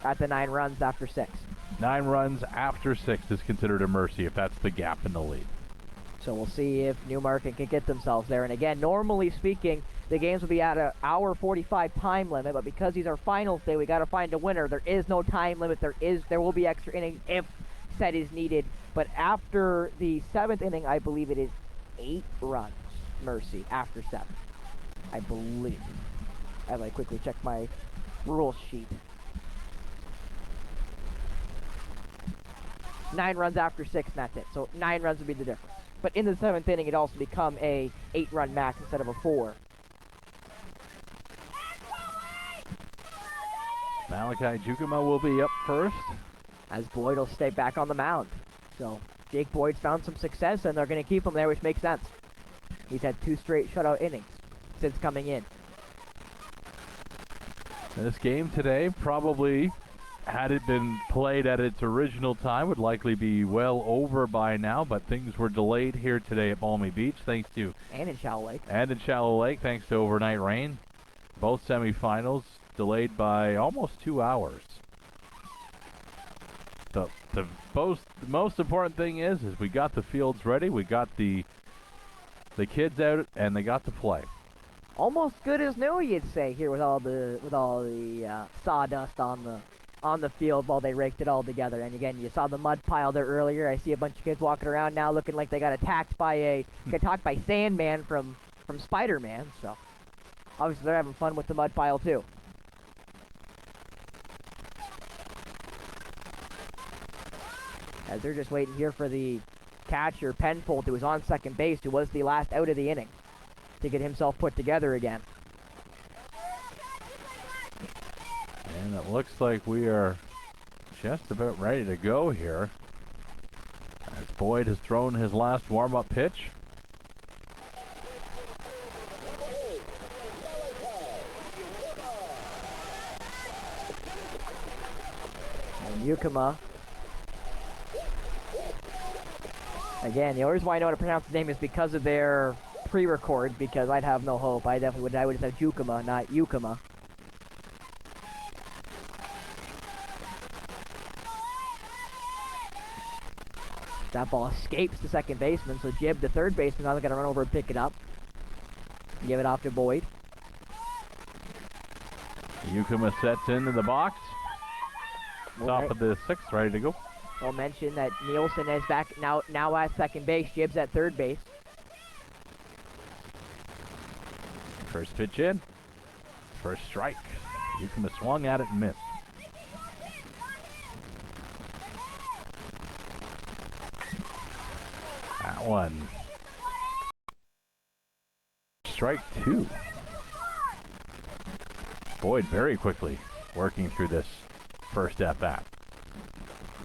at the 9 runs after 6. 9 runs after 6 is considered a mercy if that's the gap in the lead. So we'll see if Newmarket can get themselves there. And again, normally speaking, the games will be at an hour 45 time limit, but because these are finals day, we got to find a winner. There is no time limit. There will be extra innings if set is needed. But after the 7th inning, I believe it is 8 runs. Mercy after 7, I believe. As I quickly check my rule sheet. 9 runs after 6, and that's it. So 9 runs would be the difference. But in the 7th inning, it also become a 8-run max instead of a 4. Malachi Jukuma will be up first, as Boyd will stay back on the mound. So Jake Boyd's found some success, and they're going to keep him there, which makes sense. He's had 2 straight shutout innings since coming in. This game today, probably, had it been played at its original time, would likely be well over by now, but things were delayed here today at Balmy Beach, thanks to... And in Shallow Lake. And in Shallow Lake, thanks to overnight rain. Both semifinals delayed by almost 2 hours. The most important thing is we got the fields ready, we got the kids out, and they got to play. Almost good as new, you'd say, here with all the sawdust on the field while they raked it all together. And again, you saw the mud pile there earlier. I see a bunch of kids walking around now looking like they got attacked by Sandman from Spider-Man. So obviously they're having fun with the mud pile too. As they're just waiting here for the catcher Penfold, who was on second base, who was the last out of the inning, to get himself put together again. And it looks like we are just about ready to go here, as Boyd has thrown his last warm-up pitch. Yukima. Again, the only reason why I know how to pronounce the name is because of their pre-record, because I'd have no hope. I would just have Yukima, not Yukima. That ball escapes the second baseman, so Jib, the third baseman, now going to run over and pick it up. Give it off to Boyd. Yukima sets into the box. Top of the sixth, ready to go. I'll mention that Nielsen is back now at second base. Jib's at third base. First pitch in. First strike. Yukima swung at it and missed. That one. Strike two. Boyd very quickly working through this first at bat.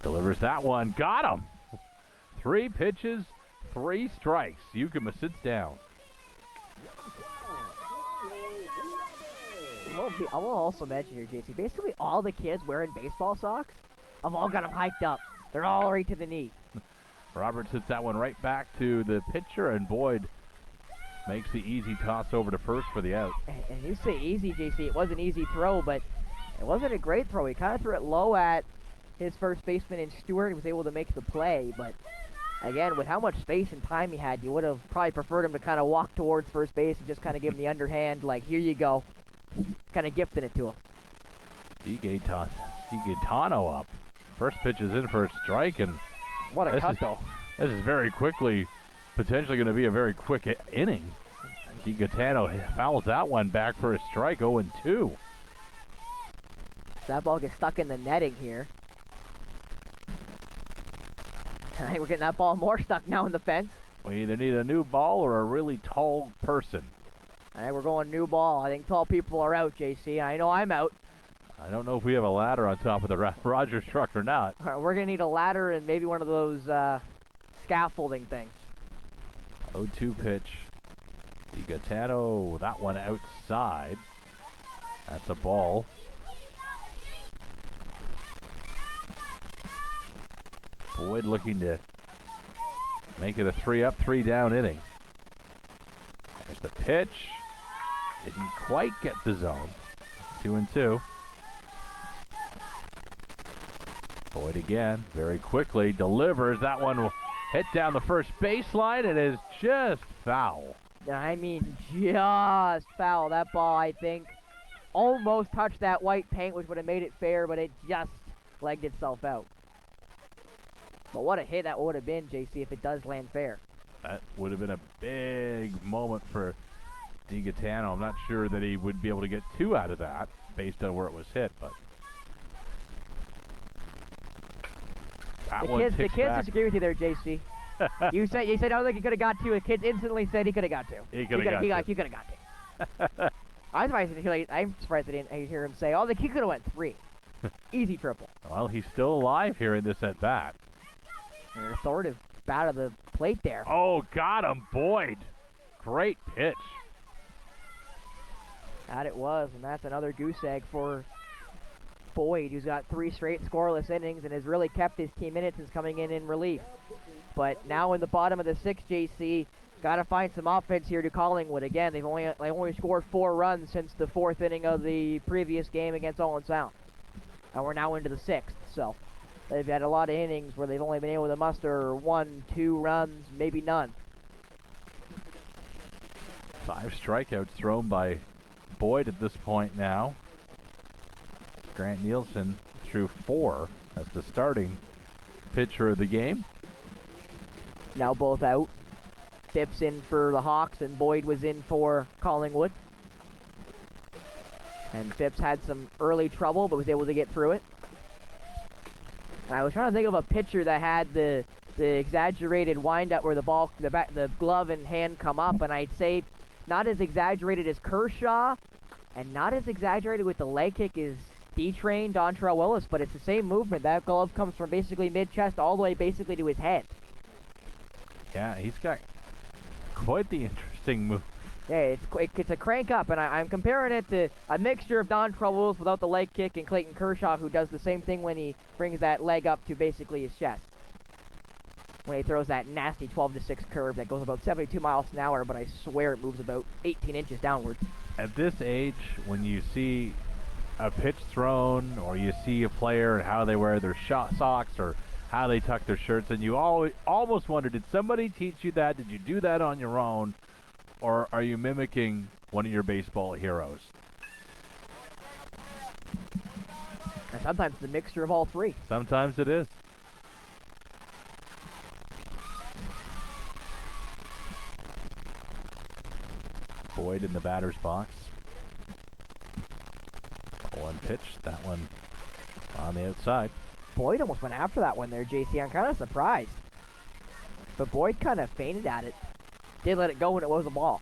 Delivers that one. Got him. 3 pitches, 3 strikes. Yukima sits down. I will also mention here, JC, basically all the kids wearing baseball socks have all got them hiked up. They're all right to the knee. Robert sits that one right back to the pitcher, and Boyd makes the easy toss over to first for the out. And you say easy, JC. It was an easy throw, but it wasn't a great throw. He kind of threw it low at his first baseman in Stewart. He was able to make the play, but again, with how much space and time he had, you would have probably preferred him to kind of walk towards first base and just kind of give him the underhand, like, here you go. Kind of gifting it to him. DiGaetano up. First pitch is in for a strike, and what a cut, though. This is very quickly, potentially going to be a very quick inning. DiGaetano fouls that one back for a strike, 0-2. That ball gets stuck in the netting here. I think we're getting that ball more stuck now in the fence. We either need a new ball or a really tall person. All right, we're going new ball. I think tall people are out, JC. I know I'm out. I don't know if we have a ladder on top of the Rogers truck or not. All right, we're going to need a ladder and maybe one of those scaffolding things. 0-2 pitch. DiGaetano, that one outside. That's a ball. Boyd looking to make it a 3-up, 3-down inning. There's the pitch. Didn't quite get the zone. 2-2. Boyd again, very quickly delivers. That one will hit down the first baseline. It is just foul. I mean, just foul. That ball, I think, almost touched that white paint, which would have made it fair, but it just legged itself out. But what a hit that would have been, JC, if it does land fair. That would have been a big moment for DiGaetano. I'm not sure that he would be able to get 2 out of that based on where it was hit, but the kids disagree with you there, JC. you said I don't think he could have got 2. The kids instantly said he could have got 2. He could have got 2. He could have got 2. I'm surprised I didn't hear him say, "Oh, he could have went 3." Easy triple. Well, he's still alive here in this at bat. An authoritative bat of the plate there. Oh, got him, Boyd. Great pitch. That it was, and that's another goose egg for Boyd, who's got 3 straight scoreless innings and has really kept his team in it since coming in relief. But now in the bottom of the 6th, JC, got to find some offense here to Collingwood. Again, they only scored 4 runs since the 4th inning of the previous game against Owen Sound. And we're now into the 6th, so they've had a lot of innings where they've only been able to muster 1, 2 runs, maybe none. 5 strikeouts thrown by Boyd at this point now. Grant Nielsen threw 4 as the starting pitcher of the game. Now both out. Phipps in for the Hawks and Boyd was in for Collingwood. And Phipps had some early trouble but was able to get through it. I was trying to think of a pitcher that had the exaggerated windup where the glove and hand come up, and I'd say not as exaggerated as Kershaw and not as exaggerated with the leg kick as D-Train, Dontrell Willis, but it's the same movement. That glove comes from basically mid-chest all the way basically to his head. Yeah, he's got quite the interesting Yeah, it's a crank up, and I'm comparing it to a mixture of Don Troubles without the leg kick and Clayton Kershaw, who does the same thing when he brings that leg up to basically his chest. When he throws that nasty 12-6 curve that goes about 72 miles an hour, but I swear it moves about 18 inches downwards. At this age, when you see a pitch thrown, or you see a player and how they wear their socks, or how they tuck their shirts, and you almost wonder, did somebody teach you that? Did you do that on your own? Or are you mimicking one of your baseball heroes? And sometimes it's a mixture of all three. Sometimes it is. Boyd in the batter's box. One pitch, that one on the outside. Boyd almost went after that one there, JC. I'm kind of surprised. But Boyd kind of feinted at it. Did let it go when it was a ball.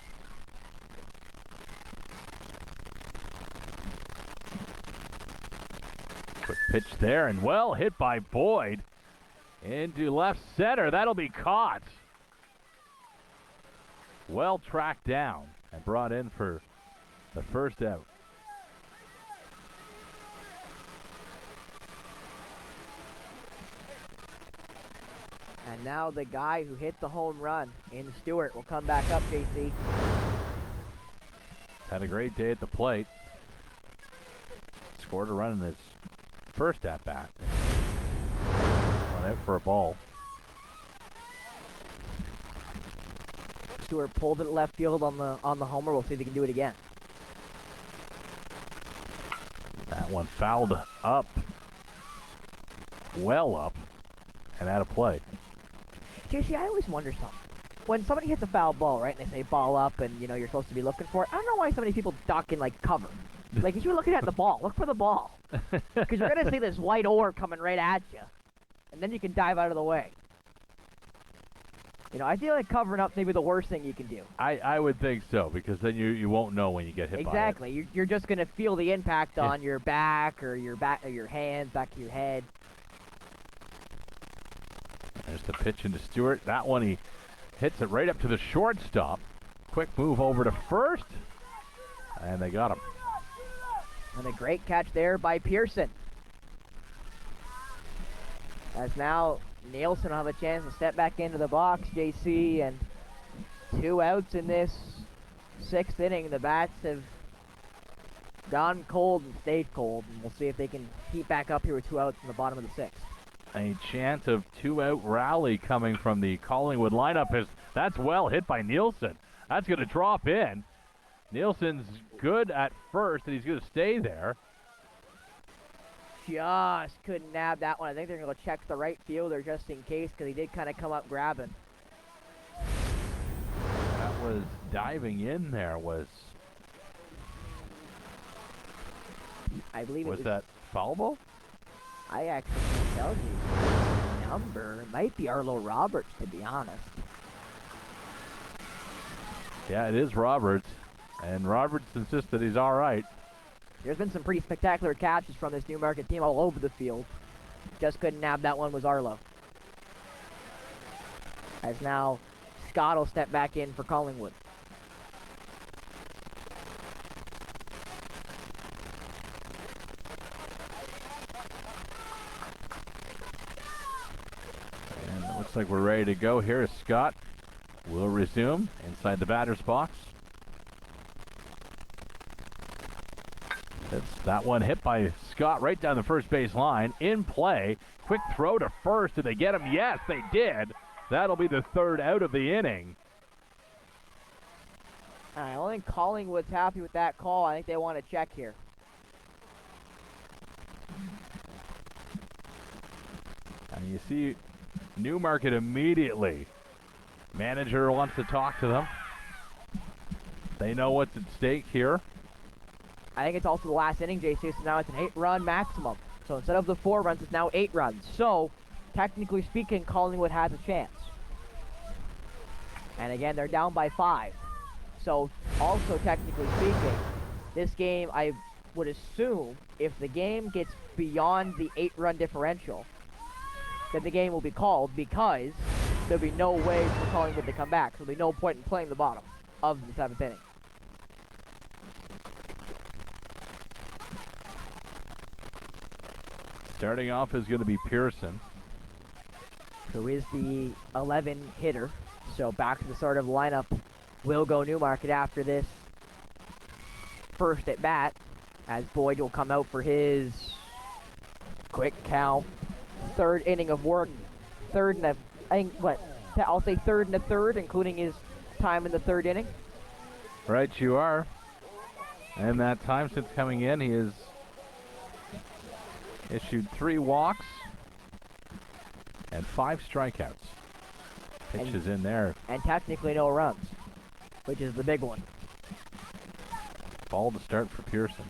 Quick pitch there, and well hit by Boyd into left center. That'll be caught. Well tracked down and brought in for the first out. And now the guy who hit the home run in Stewart will come back up, JC. Had a great day at the plate. Scored a run in his first at-bat. Went out for a ball. Stewart pulled it left field on the homer. We'll see if he can do it again. That one fouled up. Well up. And out of play. JC, I always wonder something. When somebody hits a foul ball, right, and they say ball up and, you know, you're supposed to be looking for it, I don't know why so many people duck in, like, cover. Like, if you're looking at the ball, look for the ball. Because you're going to see this white ore coming right at you. And then you can dive out of the way. You know, I feel like covering up's maybe the worst thing you can do. I would think so, because then you won't know when you get hit by it. Exactly. You're just going to feel the impact on your back or your hands, back of your head. There's the pitch into Stewart. That one, he hits it right up to the shortstop. Quick move over to first. And they got him. And a great catch there by Pearson. As now Nielsen will have a chance to step back into the box, JC, and 2 outs in this 6th inning. The bats have gone cold and stayed cold, and we'll see if they can keep back up here with 2 outs in the bottom of the 6th. A chance of 2-out rally coming from the Collingwood lineup. That's well hit by Nielsen. That's going to drop in. Nielsen's good at first, and he's going to stay there. Just couldn't nab that one. I think they're going to go check the right fielder just in case, because he did kind of come up grabbing. That was diving in there. I believe it was that foul ball? I actually can't tell you the number. It might be Arlo Roberts, to be honest. Yeah, it is Roberts. And Roberts insists that he's all right. There's been some pretty spectacular catches from this Newmarket team all over the field. Just couldn't nab that one was Arlo. As now Scott will step back in for Collingwood. And it looks like we're ready to go here as Scott will resume inside the batter's box. That one hit by Scott right down the first base line. In play. Quick throw to first. Did they get him? Yes, they did. That'll be the 3rd out of the inning. I don't think Collingwood's happy with that call. I think they want to check here. And you see Newmarket immediately. Manager wants to talk to them. They know what's at stake here. I think it's also the last inning, JC, so now it's an 8-run maximum. So instead of the 4 runs, it's now 8 runs. So, technically speaking, Collingwood has a chance. And again, they're down by 5. So, also technically speaking, this game, I would assume, if the game gets beyond the 8-run differential, then the game will be called because there'll be no way for Collingwood to come back. So there'll be no point in playing the bottom of the 7th inning. Starting off is going to be Pearson. Who is the 11 hitter. So back to the start of lineup will go Newmarket after this first at bat, as Boyd will come out for his quick count, third inning of work. Third and I'll say third and a third, including his time in the third inning. Right, you are. And that time since coming in, he has issued 3 walks and 5 strikeouts. Pitches in there. And technically no runs, which is the big one. Ball to start for Pearson.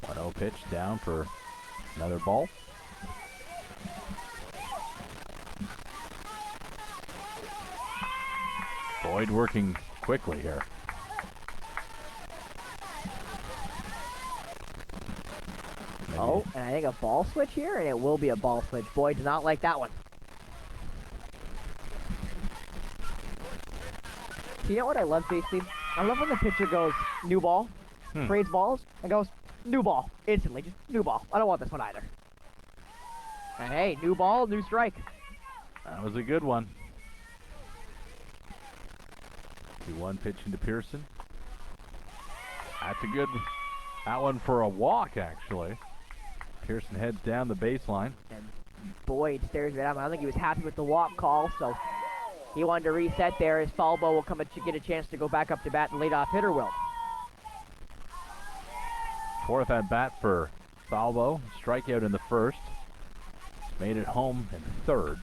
1-0 pitch down for another ball. Boyd working quickly here. Oh, and I think a ball switch here, and it will be a ball switch. Boyd did not like that one. You know what I love, JC? I love when the pitcher goes, new ball, trades balls, and goes, new ball, instantly, just new ball. I don't want this one either. And hey, new ball, new strike. That was a good one. 2-1 pitch into Pearson. That's a good, that one for a walk, actually. Pearson heads down the baseline. And Boyd stares at him. I don't think he was happy with the walk call, so he wanted to reset there. His foul ball will get a chance to go back up to bat, and leadoff hitter will. 4th at bat for Falvo. Strikeout in the first. Made it home in the 3rd.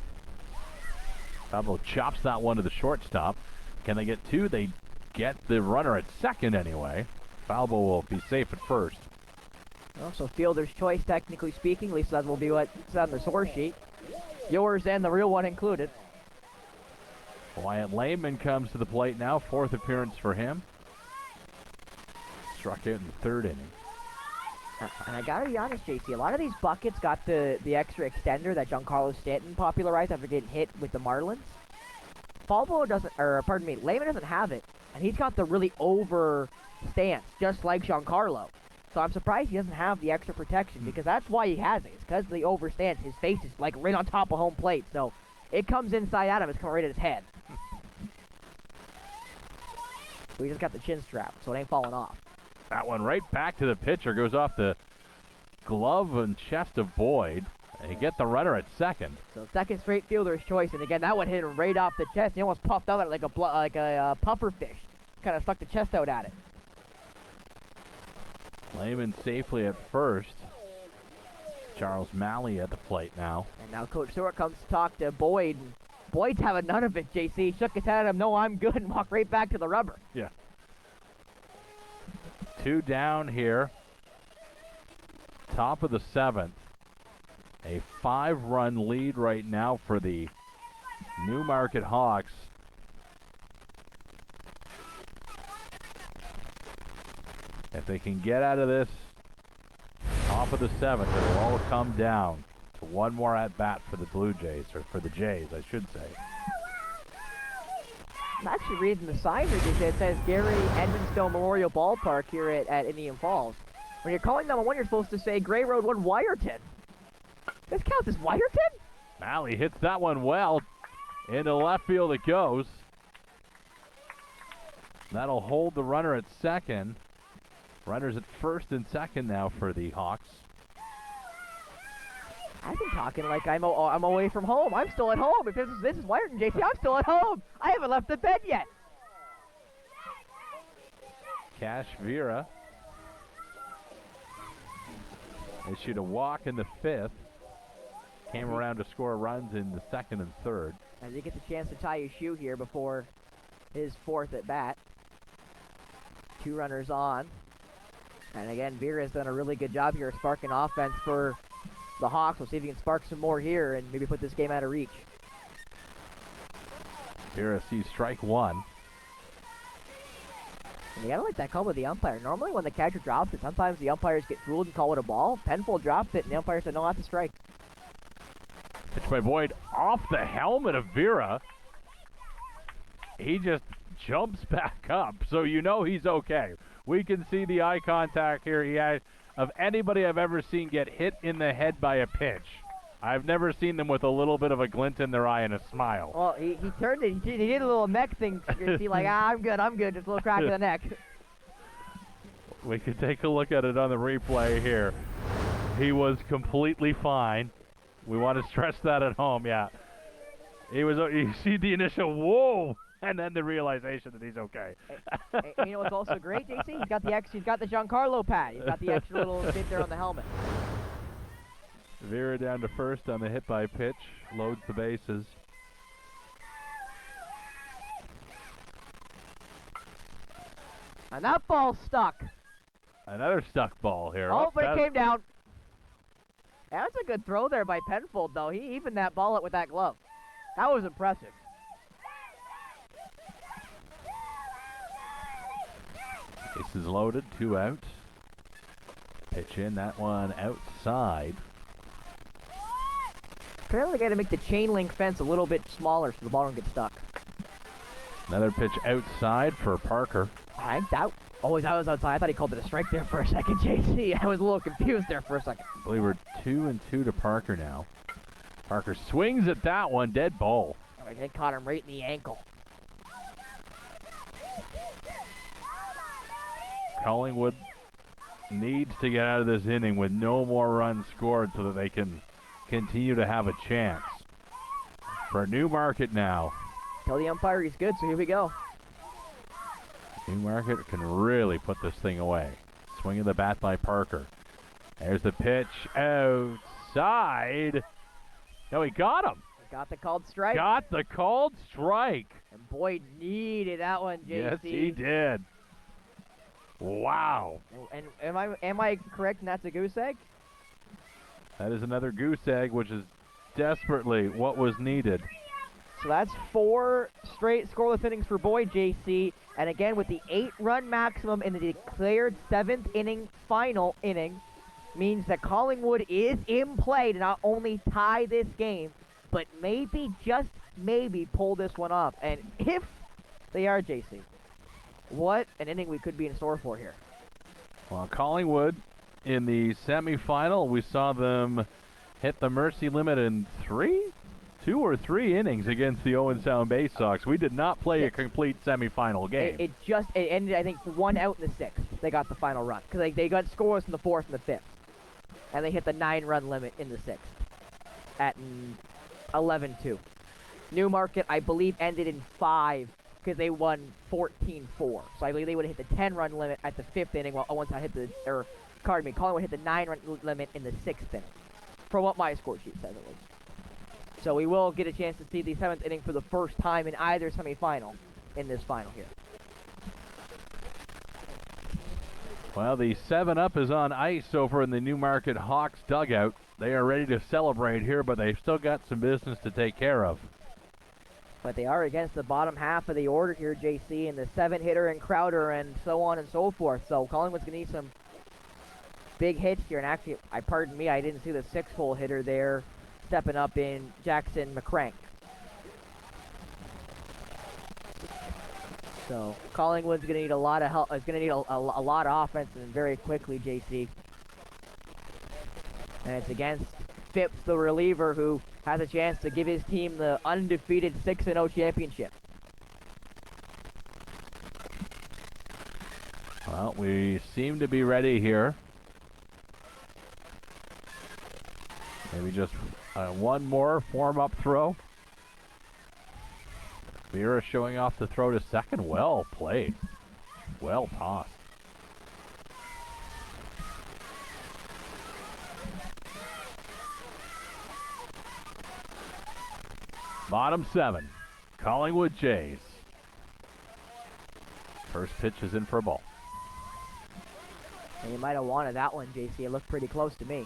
Falvo chops that one to the shortstop. Can they get 2? They get the runner at 2nd anyway. Falvo will be safe at 1st. Well, so fielder's choice, technically speaking. At least that will be what's on the source sheet. Yours and the real one included. Wyatt Lehman comes to the plate now. 4th appearance for him. Struck out in the 3rd inning. And I gotta be honest, JC, a lot of these buckets got the extra extender that Giancarlo Stanton popularized after getting hit with the Marlins. Lehman doesn't have it, and he's got the really over stance, just like Giancarlo. So I'm surprised he doesn't have the extra protection, because that's why he has it. It's because of the over stance. His face is like right on top of home plate, so it comes inside at him. It's coming right at his head. So he just got the chin strap, so it ain't falling off. That one right back to the pitcher. Goes off the glove and chest of Boyd. And he get the runner at 2nd. So 2nd straight fielder's choice. And again, that one hit him right off the chest. He almost puffed out at it like a puffer fish. Kind of stuck the chest out at it. Lehman safely at 1st. Charles Malley at the plate now. And now Coach Stewart comes to talk to Boyd. And Boyd's having none of it, JC. He shook his head at him, no, I'm good, and walked right back to the rubber. Yeah. 2 down here. Top of the 7th. A 5-run lead right now for the Newmarket Hawks. If they can get out of this top of the 7th, it'll all come down to one more at-bat for the Blue Jays, or for the Jays, I should say. I'm actually reading the sign here. It says Gary Edmonstone Memorial Ballpark here at Indian Falls. When you're calling number 1, you're supposed to say Gray Road 1 Wyerton. This counts as Wyerton? Malley hits that one well. Into left field it goes. That'll hold the runner at 2nd. Runners at 1st and 2nd now for the Hawks. I've been talking like I'm away from home. I'm still at home. If this is Wyerton, JC, I'm still at home. I haven't left the bed yet. Cash Vera issued a walk in the 5th. Came around to score runs in the 2nd and 3rd. As he gets a chance to tie his shoe here before his 4th at bat. 2 runners on. And again, Vera has done a really good job here sparking offense for the Hawks. We'll see if he can spark some more here and maybe put this game out of reach. Vera sees strike 1. And you gotta like that call with the umpire. Normally when the catcher drops it, sometimes the umpires get fooled and call it a ball. Penfold drops it and the umpire said no, that's a strike. Pitch by Boyd off the helmet of Vera. He just jumps back up, so you know he's okay. We can see the eye contact here. He of anybody I've ever seen get hit in the head by a pitch. I've never seen them with a little bit of a glint in their eye and a smile. Well, he turned it. He did a little neck thing. He like, I'm good. Just a little crack in the neck. We can take a look at it on the replay here. He was completely fine. We want to stress that at home, yeah. He was. You see the initial whoa, and then the realization that he's okay. And you know what's also great, JC? He's got the Giancarlo pad. He's got the extra little bit there on the helmet. Vera down to first on the hit by pitch, loads the bases. And that ball stuck. Another stuck ball here. Oh, but it came down. That's a good throw there by Penfold, though. He evened that ball up with that glove. That was impressive. Bases loaded, 2 out. Pitch in, that one outside. Apparently got to make the chain link fence a little bit smaller so the ball don't get stuck. Another pitch outside for Parker. I doubt. Oh, that was outside. I thought he called it a strike there for a second, JC. I was a little confused there for a second. I believe we're 2-2 to Parker now. Parker swings at that one, dead ball. Oh, he caught him right in the ankle. Collingwood needs to get out of this inning with no more runs scored so that they can continue to have a chance. For Newmarket now. Tell the umpire he's good, so here we go. Newmarket can really put this thing away. Swing of the bat by Parker. There's the pitch outside. No, he got him. Got the called strike. Got the called strike. And Boyd needed that one, JC. Yes, he did. Wow. And am I correct? And that's a goose egg? That is another goose egg, which is desperately what was needed. So that's 4 straight scoreless innings for Boyd, JC. And again, with the 8-run maximum in the declared 7th inning final inning, means that Collingwood is in play to not only tie this game, but maybe, just maybe, pull this one off. And if they are, JC, what an inning we could be in store for here. Well, Collingwood, in the semifinal, we saw them hit the mercy limit in 2 or 3 innings against the Owen Sound Bay Sox. We did not play a complete semifinal game. It ended, I think, 1 out in the 6th. They got the final run. Because they got scoreless in the 4th and the 5th. And they hit the 9-run limit in the 6th at 11-2. Newmarket, I believe, ended in 5 because they won 14-4. So I believe they would have hit the 10-run limit at the 5th inning while Owen Sound Collingwood hit the 9-run limit in the 6th inning. From what my score sheet says it was. So we will get a chance to see the 7th inning for the first time in either semifinal in this final here. Well, the 7-Up is on ice over in the Newmarket Hawks dugout. They are ready to celebrate here, but they've still got some business to take care of. But they are against the bottom half of the order here, JC, and the 7-hitter and Crowder and so on and so forth. So Collingwood's going to need some big hits here. And actually, pardon me, I didn't see the 6-hole hitter there stepping up in Jackson McCrank. So Collingwood's going to need a lot of help. It's going to need a lot of offense and very quickly, JC. And it's against Phipps, the reliever, who has a chance to give his team the undefeated 6-0 championship. Well, we seem to be ready here. Maybe just one more form-up throw. Vera showing off the throw to second. Well played. Well tossed. Bottom 7. Collingwood Jays. First pitch is in for a ball. And you might have wanted that one, JC. It looked pretty close to me.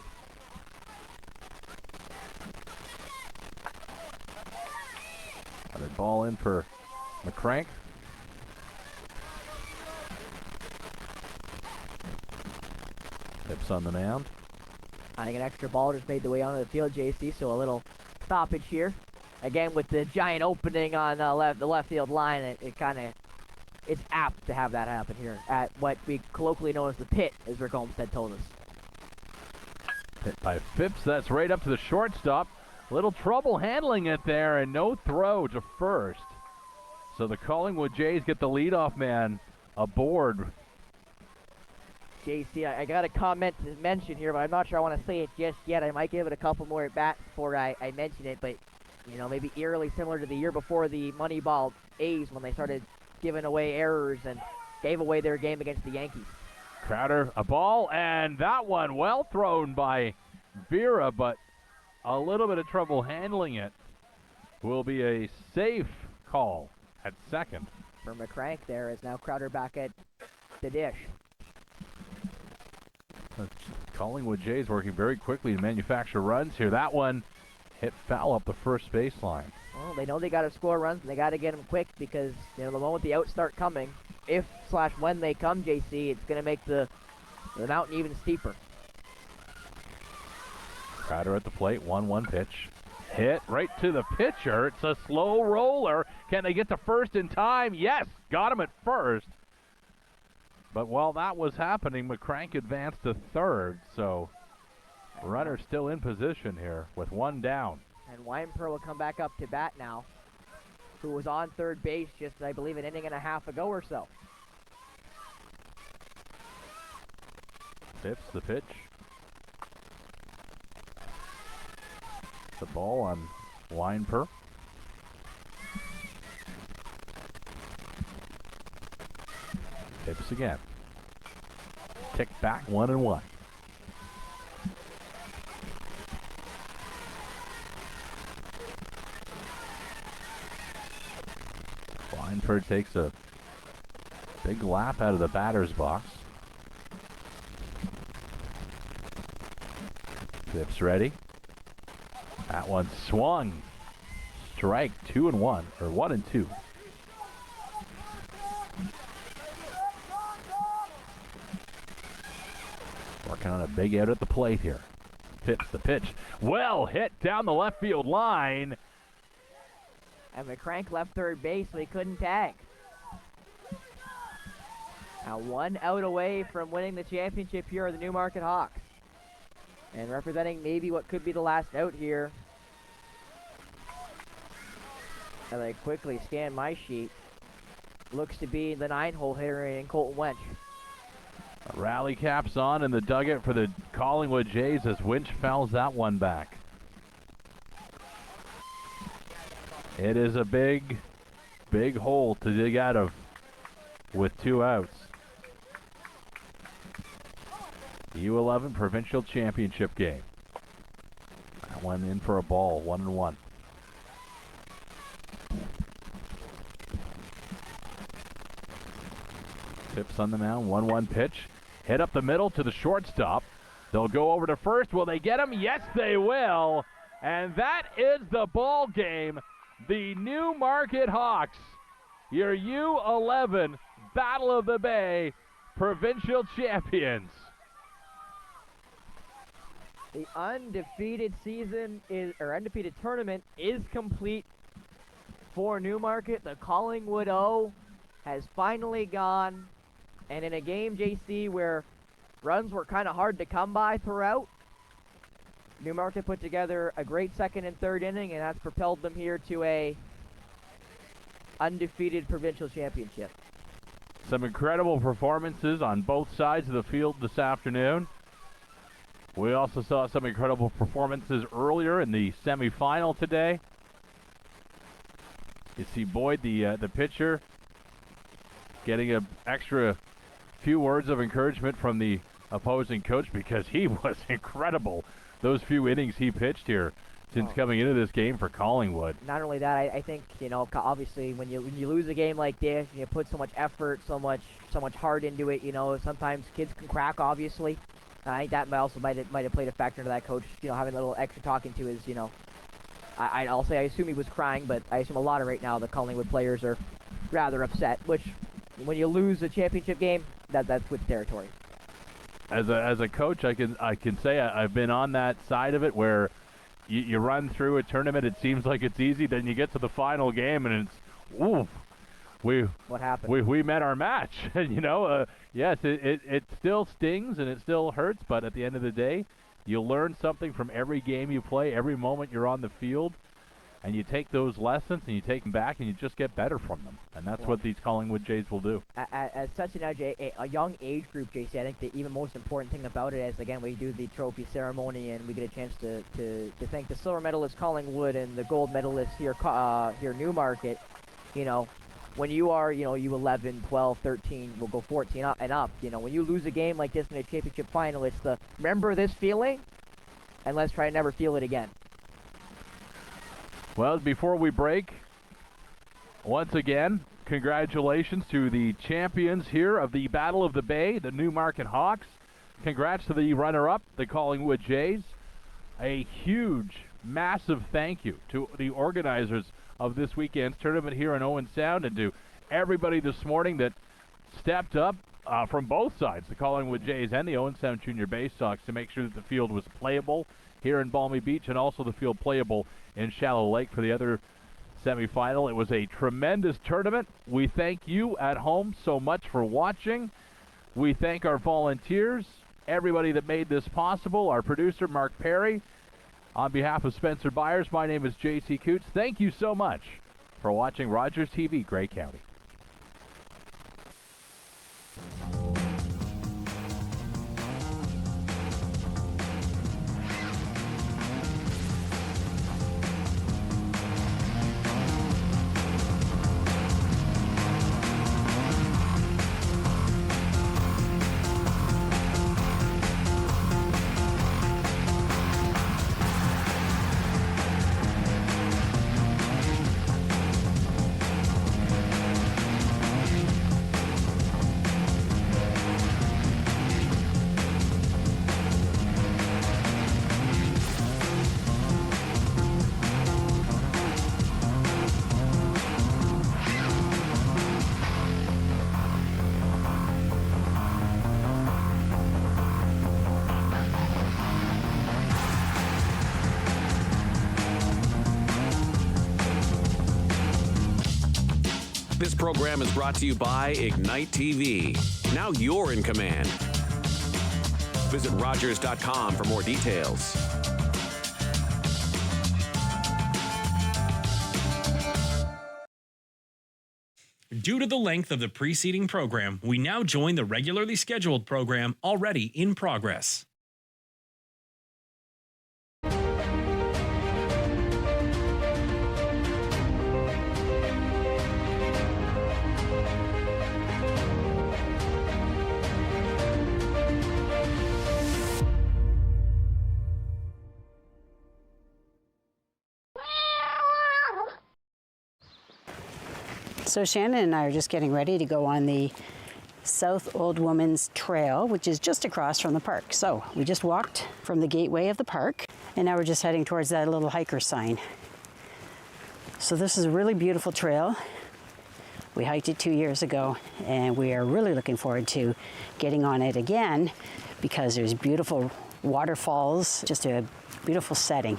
Another ball in for McCrank. Phipps on the mound. I think an extra ball just made the way onto the field, JC, so a little stoppage here. Again, with the giant opening on the left field line, it's apt to have that happen here at what we colloquially know as the pit, as Rick Olmsted told us. Hit by Phipps. That's right up to the shortstop. Little trouble handling it there, and no throw to first. So the Collingwood Jays get the leadoff man aboard. JC, I got a comment to mention here, but I'm not sure I want to say it just yet. I might give it a couple more at bats before I mention it, but maybe eerily similar to the year before the Moneyball A's when they started giving away errors and gave away their game against the Yankees. Crowder, a ball, and that one well thrown by Vera, but a little bit of trouble handling it. Will be a safe call at second. For McCrank there is now Crowder back at the dish. Collingwood Jays working very quickly to manufacture runs here. That one hit foul up the first baseline. Well, they know they got to score runs and they got to get them quick because the moment the outs start coming, if/when they come, JC, it's going to make the mountain even steeper. Crowder at the plate, 1-1 pitch. Hit right to the pitcher. It's a slow roller. Can they get to first in time? Yes, got him at first. But while that was happening, McCrank advanced to third, so runner still in position here with one down. And Weinper will come back up to bat now, who was on third base just, I believe, an inning and a half ago or so. Phipps the pitch. The ball on Weinper. Phipps again. Tick back, 1-1. Weinper takes a big lap out of the batter's box. Phipps ready. That one swung. Strike, 2-1, or 1-2. Working on a big out at the plate here. Phipps the pitch. Well hit down the left field line. And McCrank left third base, so he couldn't tag. Now 1 out away from winning the championship here are the Newmarket Hawks. And representing maybe what could be the last out here. As I quickly scan my sheet, looks to be the 9-hole hitter in Colton Wench. Rally caps on in the dugout for the Collingwood Jays as Winch fouls that one back. It is a big, big hole to dig out of with 2 outs. U11 Provincial Championship game. That one in for a ball, 1-1. Phipps on the mound, 1-1 pitch. Hit up the middle to the shortstop. They'll go over to first. Will they get him? Yes, they will. And that is the ball game. The Newmarket Hawks, your U11 Battle of the Bay Provincial Champions. The undefeated undefeated tournament is complete for Newmarket. The Collingwood O has finally gone. And in a game, JC, where runs were kind of hard to come by throughout, Newmarket put together a great second and third inning, and that's propelled them here to a undefeated provincial championship. Some incredible performances on both sides of the field this afternoon. We also saw some incredible performances earlier in the semifinal today. You see Boyd, the pitcher, getting an extra few words of encouragement from the opposing coach because he was incredible those few innings he pitched here since coming into this game for Collingwood. Not only that, I think, obviously when you lose a game like this, you put so much effort, so much heart into it, sometimes kids can crack, obviously. I think that might have played a factor into that coach, having a little extra talking to his, I'll say I assume he was crying, but I assume a lot of right now the Collingwood players are rather upset, which when you lose a championship game, that's with territory. As a coach, I can say I've been on that side of it where you run through a tournament, it seems like it's easy, then you get to the final game and it's, ooh, what happened? We met our match. And yes, it still stings and it still hurts, but at the end of the day, You learn something from every game you play, every moment you're on the field, and you take those lessons and you take them back and you just get better from them. And that's what these Collingwood Jays will do. At such an age, a young age group, JC, I think the even most important thing about it is, again, we do the trophy ceremony and we get a chance to thank the silver medalist Collingwood and the gold medalist here Newmarket. You know, when you are, U11, 12, 13, we'll go 14 and up, when you lose a game like this in a championship final, it's the remember this feeling and let's try to never feel it again. Well, before we break, once again, congratulations to the champions here of the Battle of the Bay, the Newmarket Hawks. Congrats to the runner-up, the Collingwood Jays. A huge, massive thank you to the organizers of this weekend's tournament here in Owen Sound and to everybody this morning that stepped up from both sides, the Collingwood Jays and the Owen Sound Junior Bay Sox, to make sure that the field was playable here in Balmy Beach and also the field playable in Shallow Lake for the other semifinal. It was a tremendous tournament. We thank you at home so much for watching. We thank our volunteers, everybody that made this possible, our producer, Mark Perry. On behalf of Spencer Byers, my name is J.C. Coots. Thank you so much for watching Rogers TV, Grey County. This program is brought to you by Ignite TV. Now you're in command. Visit Rogers.com for more details. Due to the length of the preceding program, we now join the regularly scheduled program already in progress. So Shannon and I are just getting ready to go on the South Old Woman's Trail, which is just across from the park. So we just walked from the gateway of the park, and now we're just heading towards that little hiker sign. So this is a really beautiful trail. We hiked it 2 years ago, and we are really looking forward to getting on it again because there's beautiful waterfalls, just a beautiful setting.